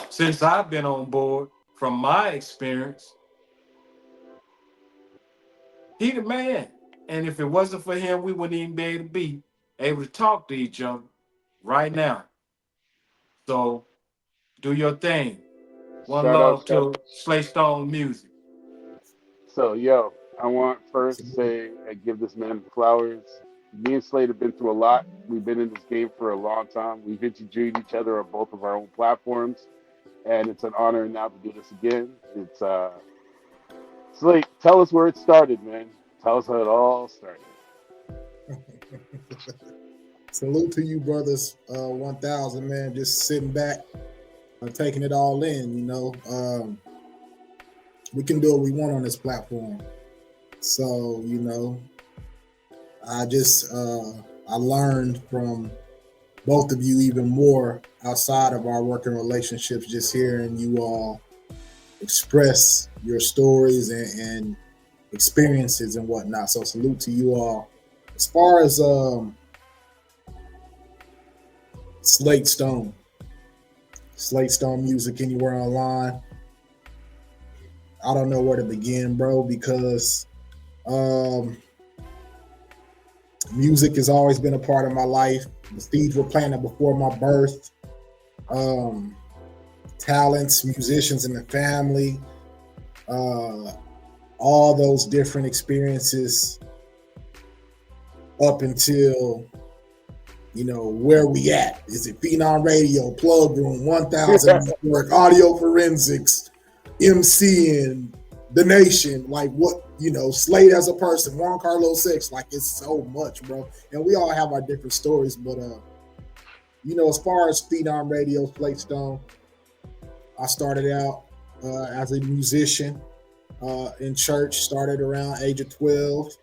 Speaker 6: Since I've been on board, from my experience, he the man. And if it wasn't for him, we wouldn't even be able to talk to each other right now. So do your thing. One
Speaker 7: shout out,
Speaker 6: love
Speaker 7: shout
Speaker 6: to Slate Stone Music.
Speaker 7: So, yo, I want first to say I give this man flowers. Me and Slade have been through a lot. We've been in this game for a long time. We've interviewed each other on both of our own platforms. and it's an honor now to do this again. It's Slate. Tell us where it started, man. Tell us how it all started.
Speaker 5: Salute to you, brothers. 1,000, man. Just sitting back, taking it all in. We can do what we want on this platform. So, I learned from both of you even more outside of our working relationships, just hearing you all express your stories and experiences and whatnot. So salute to you all. As far as Slate Stone music anywhere online, I don't know where to begin, bro, because music has always been a part of my life. The seeds were planted before my birth. Talents, musicians in the family, all those different experiences up until, where we at. Is it Phenom Radio, Plug Room, 1,000 Network, Audio Forensics, MCing, The Nation, like what, Slate as a person, Juan Carlos X, like it's so much, bro. And we all have our different stories, but as far as Phenom Radio, Slate Stone, I started out as a musician in church, started around age of 12,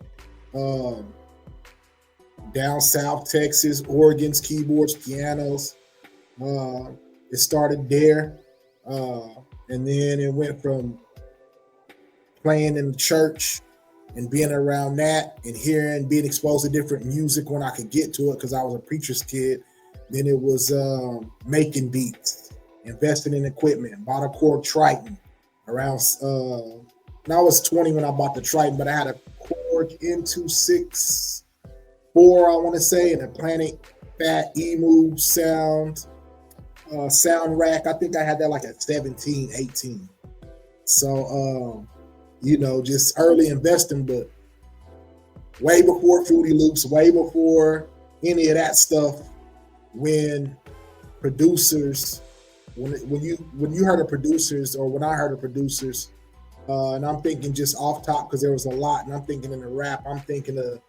Speaker 5: down South Texas, organs, keyboards, pianos. It started there, and then it went from playing in the church and being around that and being exposed to different music when I could get to it because I was a preacher's kid. Then it was making beats, investing in equipment, bought a Korg Triton around, and I was 20 when I bought the Triton, but I had a Korg N264, I want to say, and a Planet Fat Emu sound rack. I think I had that like at 17, 18. So, just early investing, but way before Fruity Loops, way before any of that stuff, when producers, when you heard of producers, or when I heard of producers, and I'm thinking just off top because there was a lot, and I'm thinking in the rap, I'm thinking of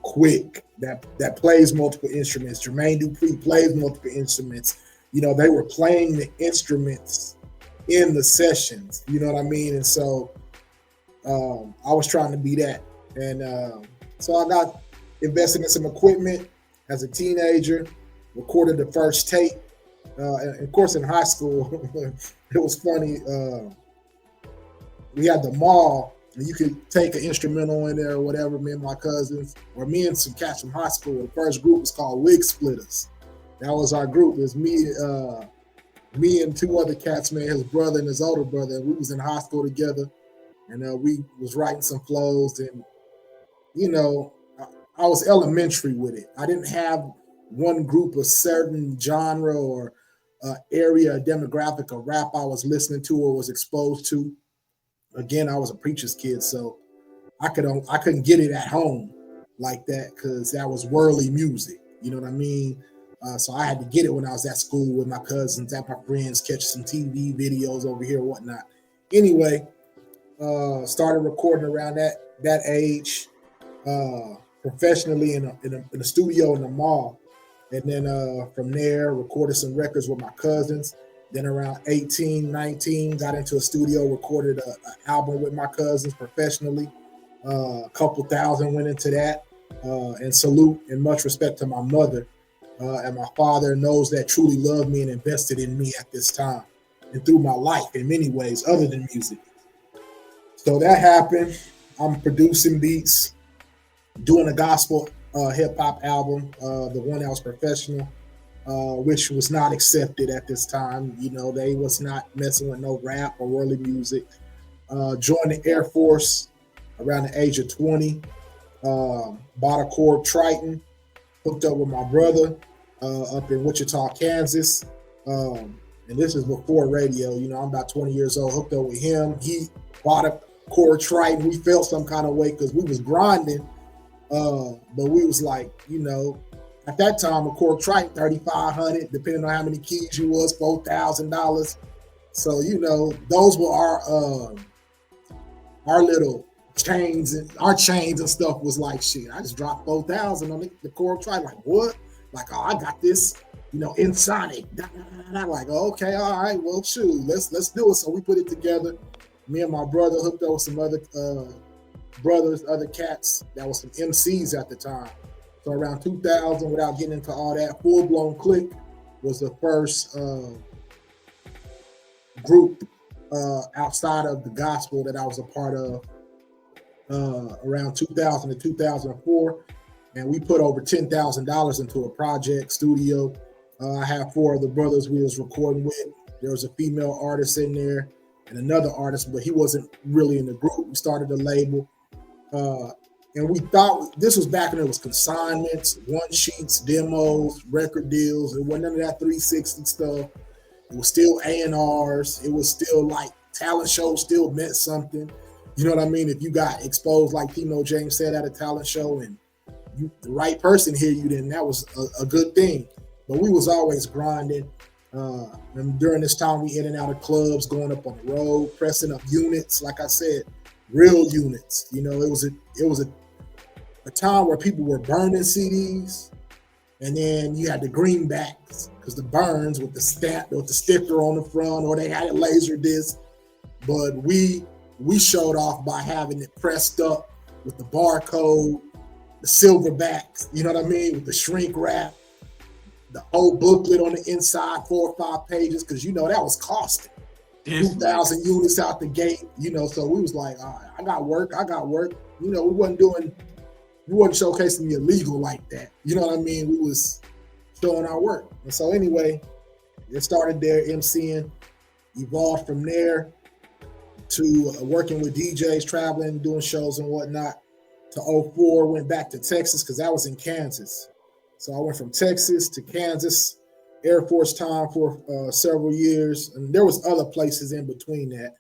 Speaker 5: Quick that plays multiple instruments. Jermaine Dupri plays multiple instruments. They were playing the instruments in the sessions. You know what I mean? And so I was trying to be that, and so I got invested in some equipment as a teenager. Recorded the first tape. And of course, in high school, it was funny. We had the mall, and you could take an instrumental in there or whatever. Me and my cousins, or me and some cats from high school. The first group was called Wig Splitters. That was our group. It was me and two other cats, man, his brother and his older brother. And we was in high school together, and we was writing some flows. And I was elementary with it. I didn't have one group, a certain genre or area, or demographic of rap I was listening to or was exposed to. Again, I was a preacher's kid, so I couldn't get it at home like that because that was worldly music. You know what I mean? So I had to get it when I was at school with my cousins, at my friends, catch some TV videos over here, whatnot. Anyway, started recording around that age, professionally in a studio in the mall. And then from there, recorded some records with my cousins. Then around 18, 19, got into a studio, recorded an album with my cousins professionally. A couple thousand went into that. And salute and much respect to my mother and my father and those that truly loved me and invested in me at this time and through my life in many ways other than music. So that happened. I'm producing beats, doing a gospel hip hop album, the one that was professional, which was not accepted at this time. They was not messing with no rap or worldly music. Joined the Air Force around the age of 20. Bought a Korg Triton, hooked up with my brother up in Wichita, Kansas. And this is before radio. I'm about 20 years old, hooked up with him. He bought a Korg Triton. We felt some kind of way because we was grinding. But we was like, at that time, a Korg Triton, $3,500, depending on how many keys you was, $4,000. So, you know, those were our little chains, and our chains and stuff was like, shit, I just dropped 4,000 on the core tribe. Like, what? Like, oh, I got this, you know, in Sonic. Like, okay, all right, well, shoot, let's do it. So we put it together. Me and my brother hooked up with some other brothers, other cats that was some MCs at the time. So around 2000, without getting into all that, Full Blown Click was the first group outside of the gospel that I was a part of around 2000 to 2004. And we put over $10,000 into a project studio. I have 4 other brothers we was recording with. There was a female artist in there and another artist, but he wasn't really in the group. We started a label. And we thought this was back when it was consignments, one sheets, demos, record deals. It wasn't none of that 360 stuff. It was still A&Rs. It was still like talent shows still meant something. You know what I mean? If you got exposed, like Timo James said, at a talent show and the right person hear you, then that was a good thing. But we was always grinding. And during this time, we in and out of clubs, going up on the road, pressing up units. Like I said, real units. You know, it was a time where people were burning CDs, and then you had the greenbacks because the burns with the stamp with the sticker on the front, or they had it laser disc. But we showed off by having it pressed up with the barcode, the silverbacks. You know what I mean, with the shrink wrap, the whole booklet on the inside, 4 or 5 pages, because you know that was costing. 2,000 units out the gate, you know. So we was like, all right, I got work. You know, we wasn't showcasing the illegal like that. You know what I mean? We was showing our work. And so anyway, it started there, MCing, evolved from there to working with DJs, traveling, doing shows and whatnot. To 04, went back to Texas because I was in Kansas. So I went from Texas to Kansas, Air Force time for several years. And there was other places in between that.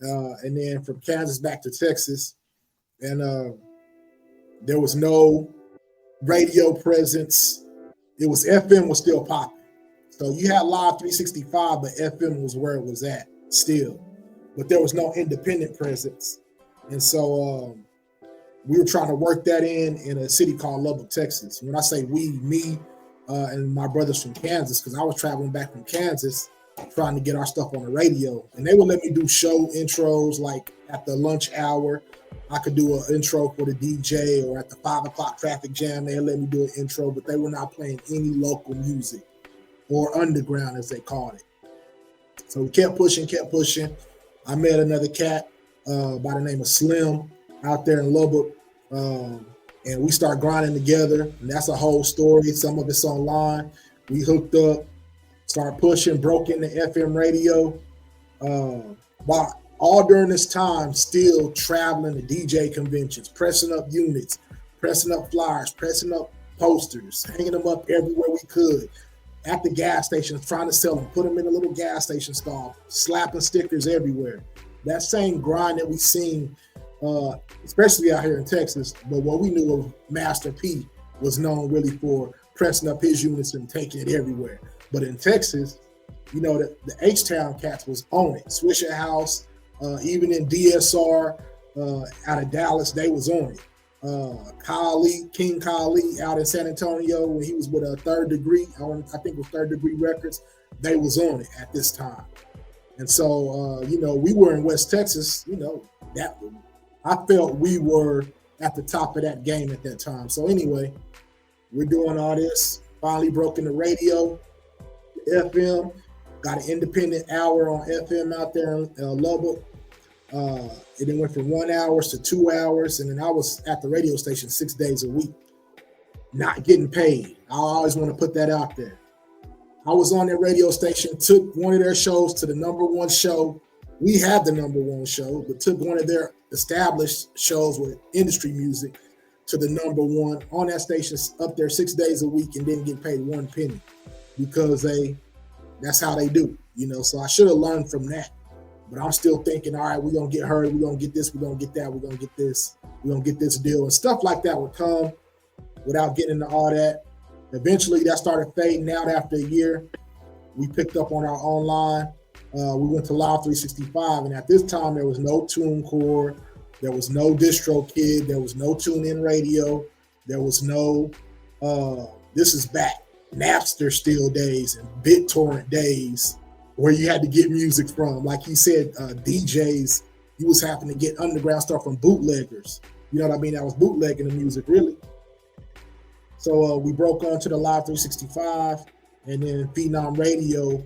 Speaker 5: And then from Kansas back to Texas. And there was no radio presence. It was FM was still popping. So you had Live 365, but FM was where it was at still. But there was no independent presence. And so we were trying to work that in a city called Lubbock, Texas. When I say we, me, and my brothers from Kansas, because I was traveling back from Kansas trying to get our stuff on the radio. And they would let me do show intros like at the lunch hour. I could do an intro for the DJ, or at the 5 o'clock traffic jam, they let me do an intro, but they were not playing any local music or underground, as they called it. So we kept pushing. I met another cat by the name of Slim out there in Lubbock, and we start grinding together, and that's a whole story. Some of it's online. We hooked up, started pushing, broke into FM radio. While all during this time, still traveling to DJ conventions, pressing up units, pressing up flyers, pressing up posters, hanging them up everywhere we could. At the gas stations, trying to sell them, put them in a little gas station stall, slapping stickers everywhere. That same grind that we seen, especially out here in Texas, but what we knew of Master P was known really for pressing up his units and taking it everywhere. But in Texas, you know, the H-Town cats was on it. Swisher House, even in DSR out of Dallas, they was on it. King Kali out in San Antonio, when he was with a Third Degree, I think it was Third Degree Records, they was on it at this time. And so, you know, we were in West Texas, you know, that I felt we were at the top of that game at that time. So anyway, we're doing all this, finally broke in the radio, FM, got an independent hour on FM out there in Lubbock. It then went from 1 hour to 2 hours, and then I was at the radio station 6 days a week, not getting paid. I always want to put that out there. I was on that radio station, took one of their shows to the #1 show. We had the #1 show, but took one of their established shows with industry music to the #1 on that station, up there 6 days a week, and didn't get paid 1 penny because that's how they do, you know. So I should have learned from that. But I'm still thinking, all right, we're going to get heard. We're going to get this. We're going to get that. We're going to get this. We're going to get this deal. And stuff like that would come without getting into all that. Eventually, that started fading out after a year. We picked up on our online. we went to Live 365, and at this time there was no TuneCore, there was no DistroKid, there was no TuneIn Radio, there was no. This is back Napster still days and BitTorrent days, where you had to get music from. Like he said, DJs, you was having to get underground stuff from bootleggers. You know what I mean? That was bootlegging the music, really. So we broke onto the Live 365, and then Phenom Radio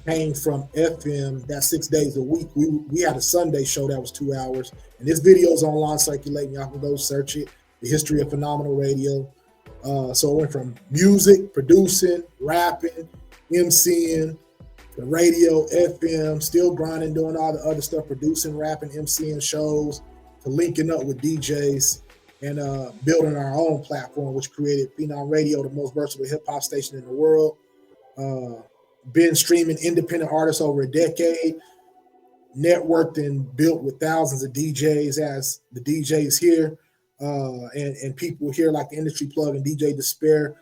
Speaker 5: came from FM. That's 6 days a week. We had a Sunday show that was 2 hours, and this video's online circulating. Y'all can go search it. The history of phenomenal radio. So it went from music, producing, rapping, MCing, the radio, FM, still grinding, doing all the other stuff, producing, rapping, MCing shows, to linking up with DJs and building our own platform, which created Phenom Radio, the most versatile hip hop station in the world. Been streaming independent artists over a decade, networked and built with thousands of DJs as the DJs here. And people here like the Industry Plug and DJ Disspare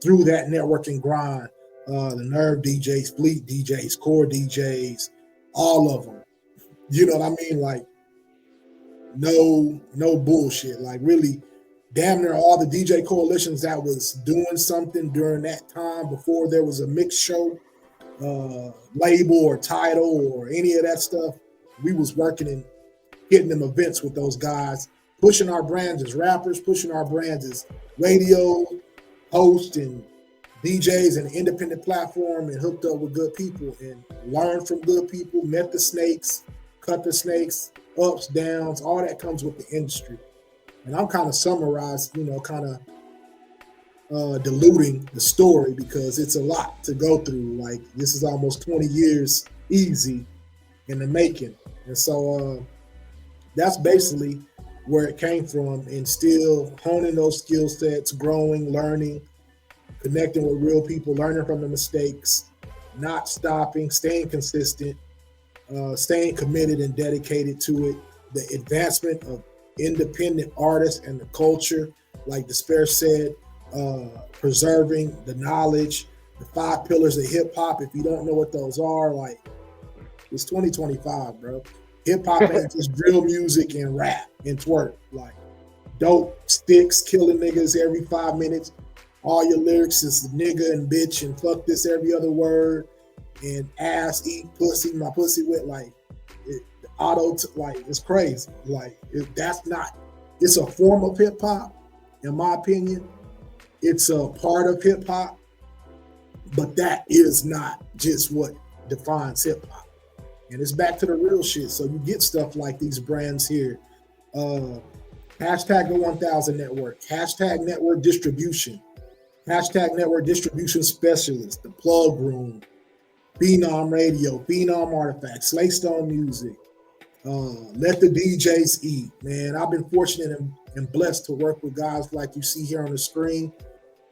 Speaker 5: through that networking grind, the Nerve DJs, Fleet DJs, Core DJs, all of them. You know what I mean? Like no bullshit. Like really, damn near all the DJ coalitions that was doing something during that time before there was a mix show, label or title or any of that stuff. We was working and getting them events with those guys, pushing our brands as rappers, pushing our brands as radio hosts and DJs and an independent platform, and hooked up with good people and learned from good people, met the snakes, cut the snakes, ups, downs, all that comes with the industry. And I'm kind of summarized, diluting the story because it's a lot to go through. Like this is almost 20 years easy in the making. And so that's basically where it came from, and still honing those skill sets, growing, learning, connecting with real people, learning from the mistakes, not stopping, staying consistent, staying committed and dedicated to it. The advancement of independent artists and the culture, like Disspare said, preserving the knowledge, the 5 pillars of hip hop. If you don't know what those are, like it's 2025, bro. Hip hop ain't just drill music and rap and twerk. Like dope sticks killing niggas every 5 minutes. All your lyrics is nigga and bitch and fuck this every other word and ass, eat pussy, my pussy wet. Like it's crazy. Like that's not. It's a form of hip hop, in my opinion. It's a part of hip hop, but that is not just what defines hip hop. And it's back to the real shit. So you get stuff like these brands here. Hashtag the 1000 Network. Hashtag network distribution. Hashtag network distribution specialist. The Plug Room. Phenom Radio. Phenom Artifacts. Slate Stone Music. Let the DJs eat. Man, I've been fortunate and blessed to work with guys like you see here on the screen.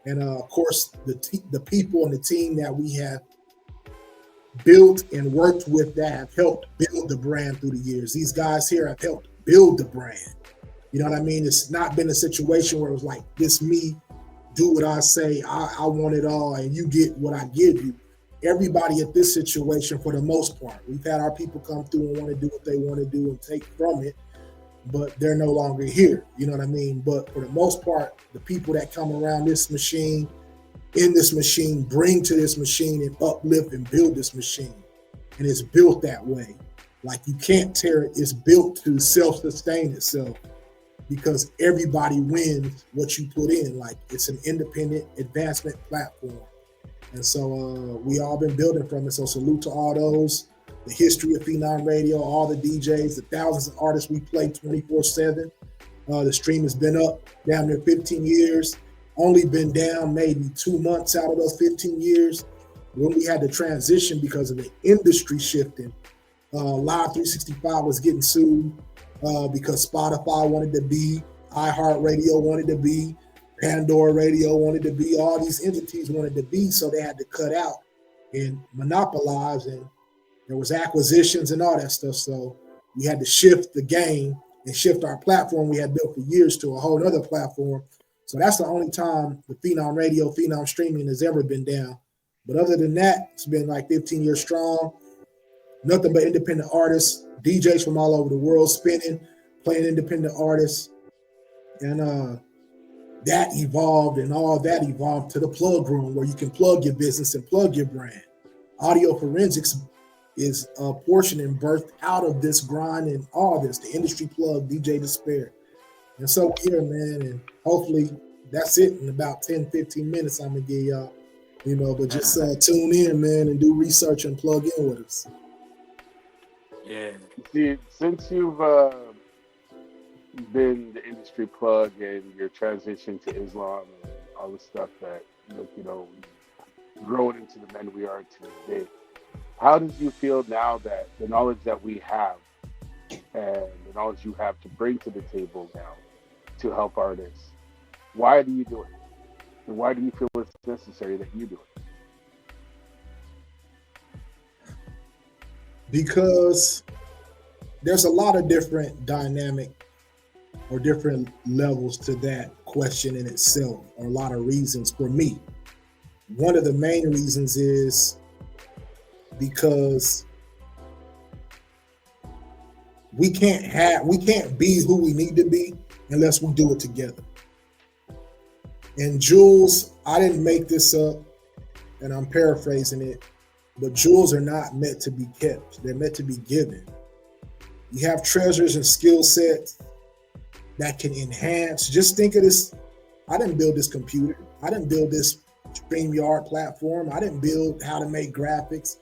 Speaker 5: And of course, the people and the team that we have built and worked with that have helped build the brand through the years. These guys here have helped build the brand. You know what I mean? It's not been a situation where it was like, this me, do what I say, I want it all, and you get what I give you. Everybody at this situation, for the most part, we've had our people come through and want to do what they want to do and take from it, but they're no longer here. You know what I mean? But for the most part, the people that come around this machine, in this machine, bring to this machine and uplift and build this machine. And it's built that way. Like you can't tear it. It's built to self-sustain itself because everybody wins what you put in. Like it's an independent advancement platform. And so we all been building from it. So salute to all those, the history of Phenom Radio, all the DJs, the thousands of artists we play 24/7. The stream has been up down there 15 years. Only been down maybe 2 months out of those 15 years when we had to transition because of the industry shifting. Live 365 was getting sued because Spotify wanted to be, iHeartRadio wanted to be, Pandora Radio wanted to be, all these entities wanted to be, so they had to cut out and monopolize, and there was acquisitions and all that stuff. So we had to shift the game and shift our platform we had built for years to a whole other platform. So that's the only time the Phenom Radio, Phenom streaming has ever been down. But other than that, it's been like 15 years strong. nothing but independent artists, DJs from all over the world spinning, playing independent artists. And that evolved, and all that evolved to the plug room where you can plug your business and plug your brand. Audio forensics is a portion and birthed out of this grind and all this, the industry plug, DJ Disspare. And so here, man, and hopefully that's it in about 10, 15 minutes I'm gonna give y'all, but just tune in, man, and do research and plug in with us.
Speaker 6: Yeah.
Speaker 7: See, since you've been the industry plug and your transition to Islam and all the stuff that, growing into the men we are today, how does you feel now that the knowledge that we have and the knowledge you have to bring to the table now to help artists, why do you do it? And why do you feel it's necessary that you do it?
Speaker 5: Because there's a lot of different dynamic or different levels to that question in itself, or a lot of reasons for me. One of the main reasons is because we can't be who we need to be unless we do it together. And jewels, I didn't make this up, and I'm paraphrasing it, but jewels are not meant to be kept. They're meant to be given. You have treasures and skill sets that can enhance. Just think of this. I didn't build this computer. I didn't build this StreamYard platform. I didn't build how to make graphics.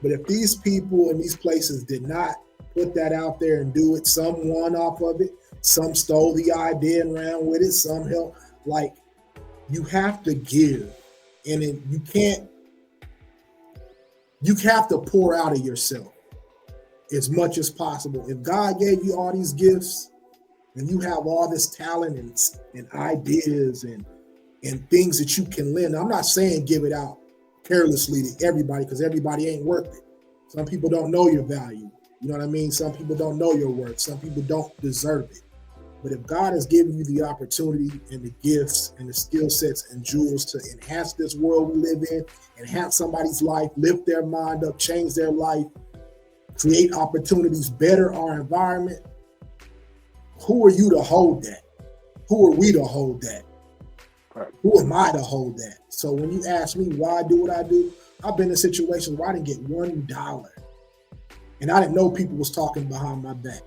Speaker 5: But if these people in these places did not put that out there and do it, some won off of it, some stole the idea and ran with it, some helped. Like, you have to give. And you have to pour out of yourself as much as possible. If God gave you all these gifts and you have all this talent and ideas and things that you can lend, I'm not saying give it out carelessly to everybody, because everybody ain't worth it. Some people don't know your value. You know what I mean? Some people don't know your worth. Some people don't deserve it. But if God has given you the opportunity and the gifts and the skill sets and jewels to enhance this world we live in, enhance somebody's life, lift their mind up, change their life, create opportunities, better our environment, who are you to hold that? Who are we to hold that?
Speaker 7: Right.
Speaker 5: Who am I to hold that? So when you ask me why I do what I do, I've been in situations where I didn't get $1. And I didn't know people was talking behind my back.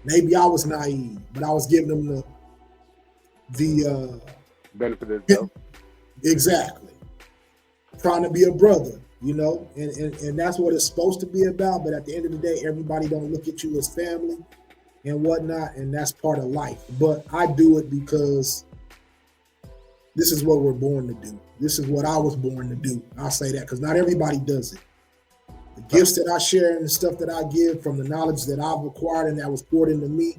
Speaker 5: Maybe I was naive, but I was giving them the
Speaker 7: benefit of the doubt.
Speaker 5: Exactly. Trying to be a brother, and that's what it's supposed to be about. But at the end of the day, everybody don't look at you as family and whatnot, and that's part of life. But I do it because this is what we're born to do. This is what I was born to do. I'll say that because not everybody does it. The gifts that I share and the stuff that I give from the knowledge that I've acquired and that was poured into me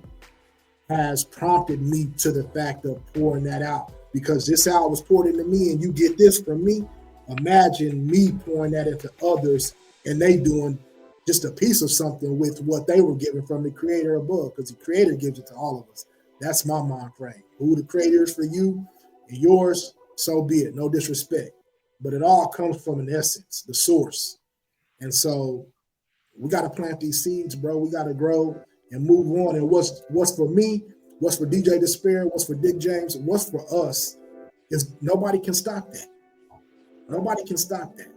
Speaker 5: has prompted me to the fact of pouring that out. Because this how it was poured into me and you get this from me, imagine me pouring that into others and they doing just a piece of something with what they were given from the creator above, because the creator gives it to all of us. That's my mind frame. Who the creator is for you and yours, so be it. No disrespect. But it all comes from an essence, the source. And so we got to plant these seeds, bro. We got to grow and move on. And what's for me, what's for DJ Disspare, what's for Dick James, and what's for us is nobody can stop that. Nobody can stop that.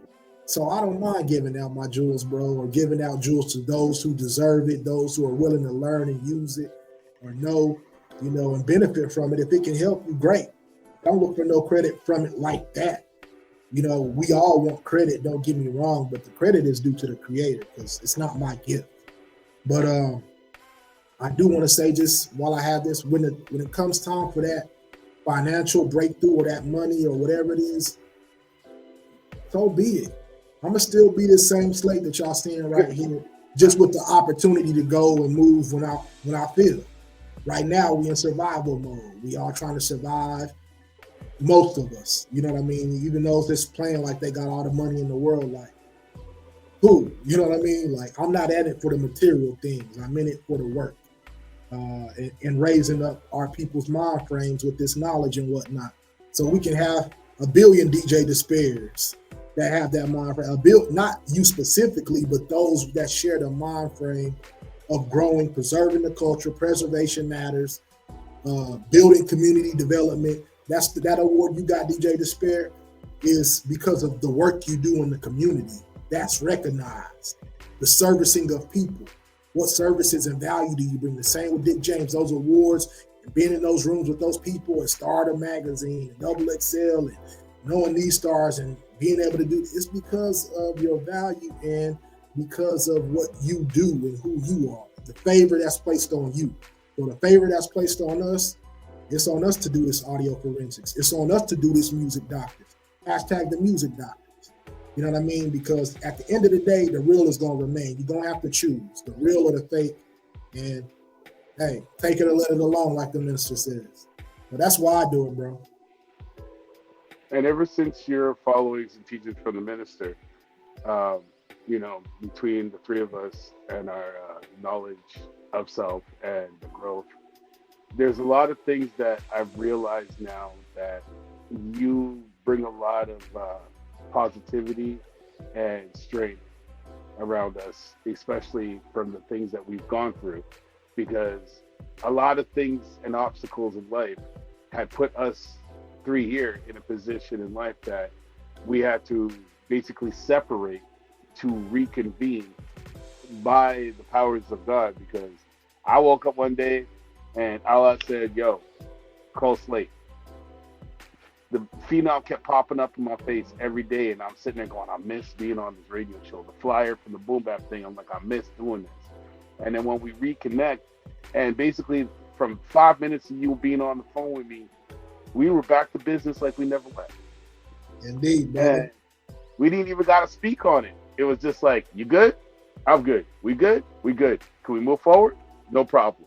Speaker 5: So I don't mind giving out my jewels, bro, or giving out jewels to those who deserve it, those who are willing to learn and use it or know, and benefit from it. If it can help you, great. Don't look for no credit from it like that. We all want credit, don't get me wrong, but the credit is due to the creator because it's not my gift. But I do want to say, just while I have this, when it comes time for that financial breakthrough or that money or whatever it is, so be it. I'm going to still be the same Slate that y'all seeing right here, just with the opportunity to go and move when I feel. Right now, we in survival mode. We all trying to survive. Most of us, you know what I mean? Even those that's playing like they got all the money in the world, like, who? You know what I mean? Like, I'm not at it for the material things. I'm in it for the work and raising up our people's mind frames with this knowledge and whatnot. So we can have a billion DJ Dispares that have that mind frame, built not you specifically, but those that share the mind frame of growing, preserving the culture, preservation matters, building community development. That award you got, DJ Disspare, is because of the work you do in the community. That's recognized. The servicing of people. What services and value do you bring? The same with Dick James. Those awards, and being in those rooms with those people at Stardom Magazine, and Double XL, and knowing these stars and being able to do it's because of your value and because of what you do and who you are. The favor that's placed on you. So the favor that's placed on us, it's on us to do this audio forensics. It's on us to do this music doctors. Hashtag the music doctors. You know what I mean? Because at the end of the day, the real is going to remain. You're going to have to choose the real or the fake. And hey, take it or let it alone, like the minister says. But that's why I do it, bro.
Speaker 7: And ever since your followings and teachings from the minister, you know, between the three of us and our knowledge of self and the growth, there's a lot of things that I've realized now that you bring a lot of positivity and strength around us, especially from the things that we've gone through, because a lot of things and obstacles in life had put us three here in a position in life that we had to basically separate to reconvene by the powers of God. Because I woke up one day and Allah said, yo, call Slate. The Phenom kept popping up in my face every day, and I'm sitting there going, I miss being on this radio show. The flyer from the Boom Bap thing, I'm like, I miss doing this. And then when we reconnect, and basically from 5 minutes of you being on the phone with me, we were back to business like we never left.
Speaker 5: Indeed, man.
Speaker 7: We didn't even got to speak on it. It was just like, you good? I'm good. We good? We good. Can we move forward? No problem.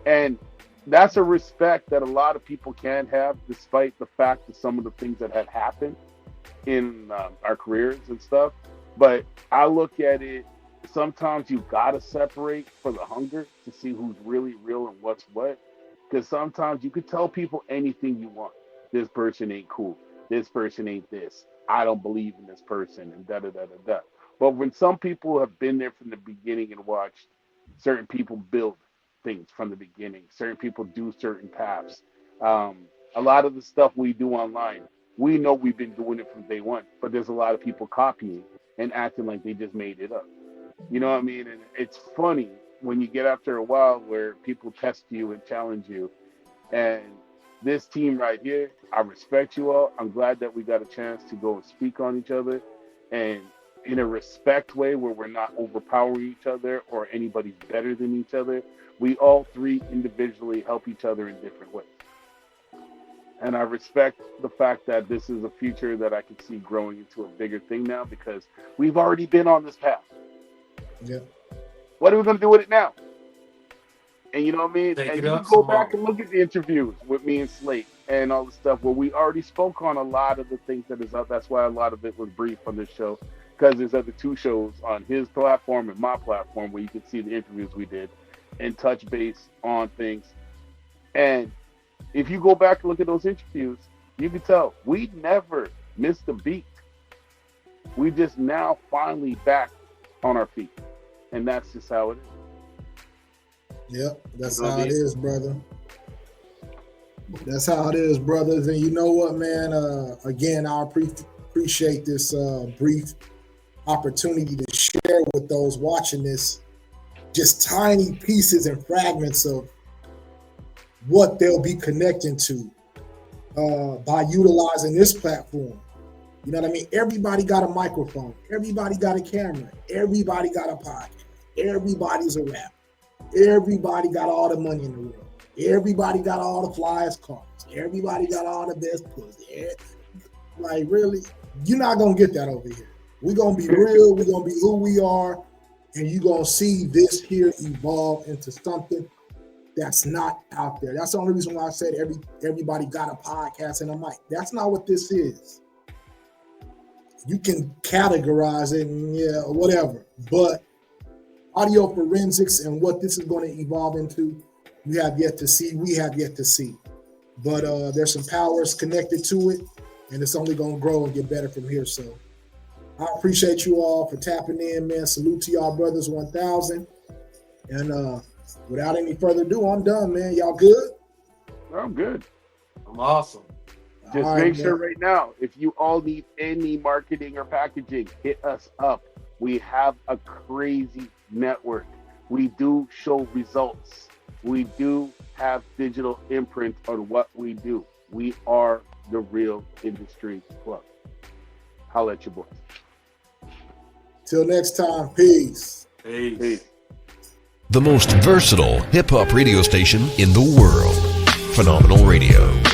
Speaker 7: And that's a respect that a lot of people can have, despite the fact of some of the things that had happened in our careers and stuff. But I look at it, sometimes you got to separate for the hunger to see who's really real and what's what. Because sometimes you could tell people anything you want. This person ain't cool. This person ain't this. I don't believe in this person, and da-da-da-da-da. But when some people have been there from the beginning and watched certain people build things from the beginning, certain people do certain paths. A lot of the stuff we do online, we know we've been doing it from day one, but there's a lot of people copying and acting like they just made it up. You know what I mean? And it's funny when you get after a while where people test you and challenge you. And this team right here, I respect you all. I'm glad that we got a chance to go and speak on each other, and in a respect way where we're not overpowering each other or anybody's better than each other. We all three individually help each other in different ways. And I respect the fact that this is a future that I can see growing into a bigger thing now, because we've already been on this path.
Speaker 5: Yeah.
Speaker 7: What are we going to do with it now? And you know what I mean?
Speaker 6: Take
Speaker 7: and
Speaker 6: it
Speaker 7: you
Speaker 6: up
Speaker 7: can go
Speaker 6: some
Speaker 7: back
Speaker 6: more.
Speaker 7: and look at the interviews with me and Slate and all the stuff where we already spoke on a lot of the things that is out. That's why a lot of it was brief on this show, because there's other two shows on his platform and my platform where you can see the interviews we did and touch base on things. And if you go back and look at those interviews, you can tell we never missed a beat. We just now finally back on our feet. And that's just how it is.
Speaker 5: Yep, that's how it is, brother. That's how it is, brothers. And you know what, man? Again, I appreciate this brief opportunity to share with those watching this just tiny pieces and fragments of what they'll be connecting to by utilizing this platform. You know what I mean? Everybody got a microphone. Everybody got a camera. Everybody got a podcast. Everybody's a rapper. Everybody got all the money in the world. Everybody got all the flyest cars. Everybody got all the best pussy. Like, really? You're not going to get that over here. We're going to be real. We're going to be who we are. And you're going to see this here evolve into something that's not out there. That's the only reason why I said everybody got a podcast and a mic. That's not what this is. You can categorize it and yeah, whatever. But audio forensics and what this is going to evolve into, you have yet to see. We have yet to see. But there's some powers connected to it, and it's only going to grow and get better from here. So I appreciate you all for tapping in, man. Salute to y'all brothers 1000. And without any further ado, I'm done, man. Y'all good?
Speaker 7: I'm good.
Speaker 6: I'm awesome.
Speaker 7: Just
Speaker 5: All right,
Speaker 7: make sure
Speaker 5: man.
Speaker 7: right now, if you all need any marketing or packaging, hit us up. We have a crazy network. We do show results. We do have digital imprint on what we do. We are the real industry club. Holla at your boys.
Speaker 5: Till next time, peace.
Speaker 6: Peace.
Speaker 7: Peace.
Speaker 2: The most versatile hip hop radio station in the world. Phenomenal Radio.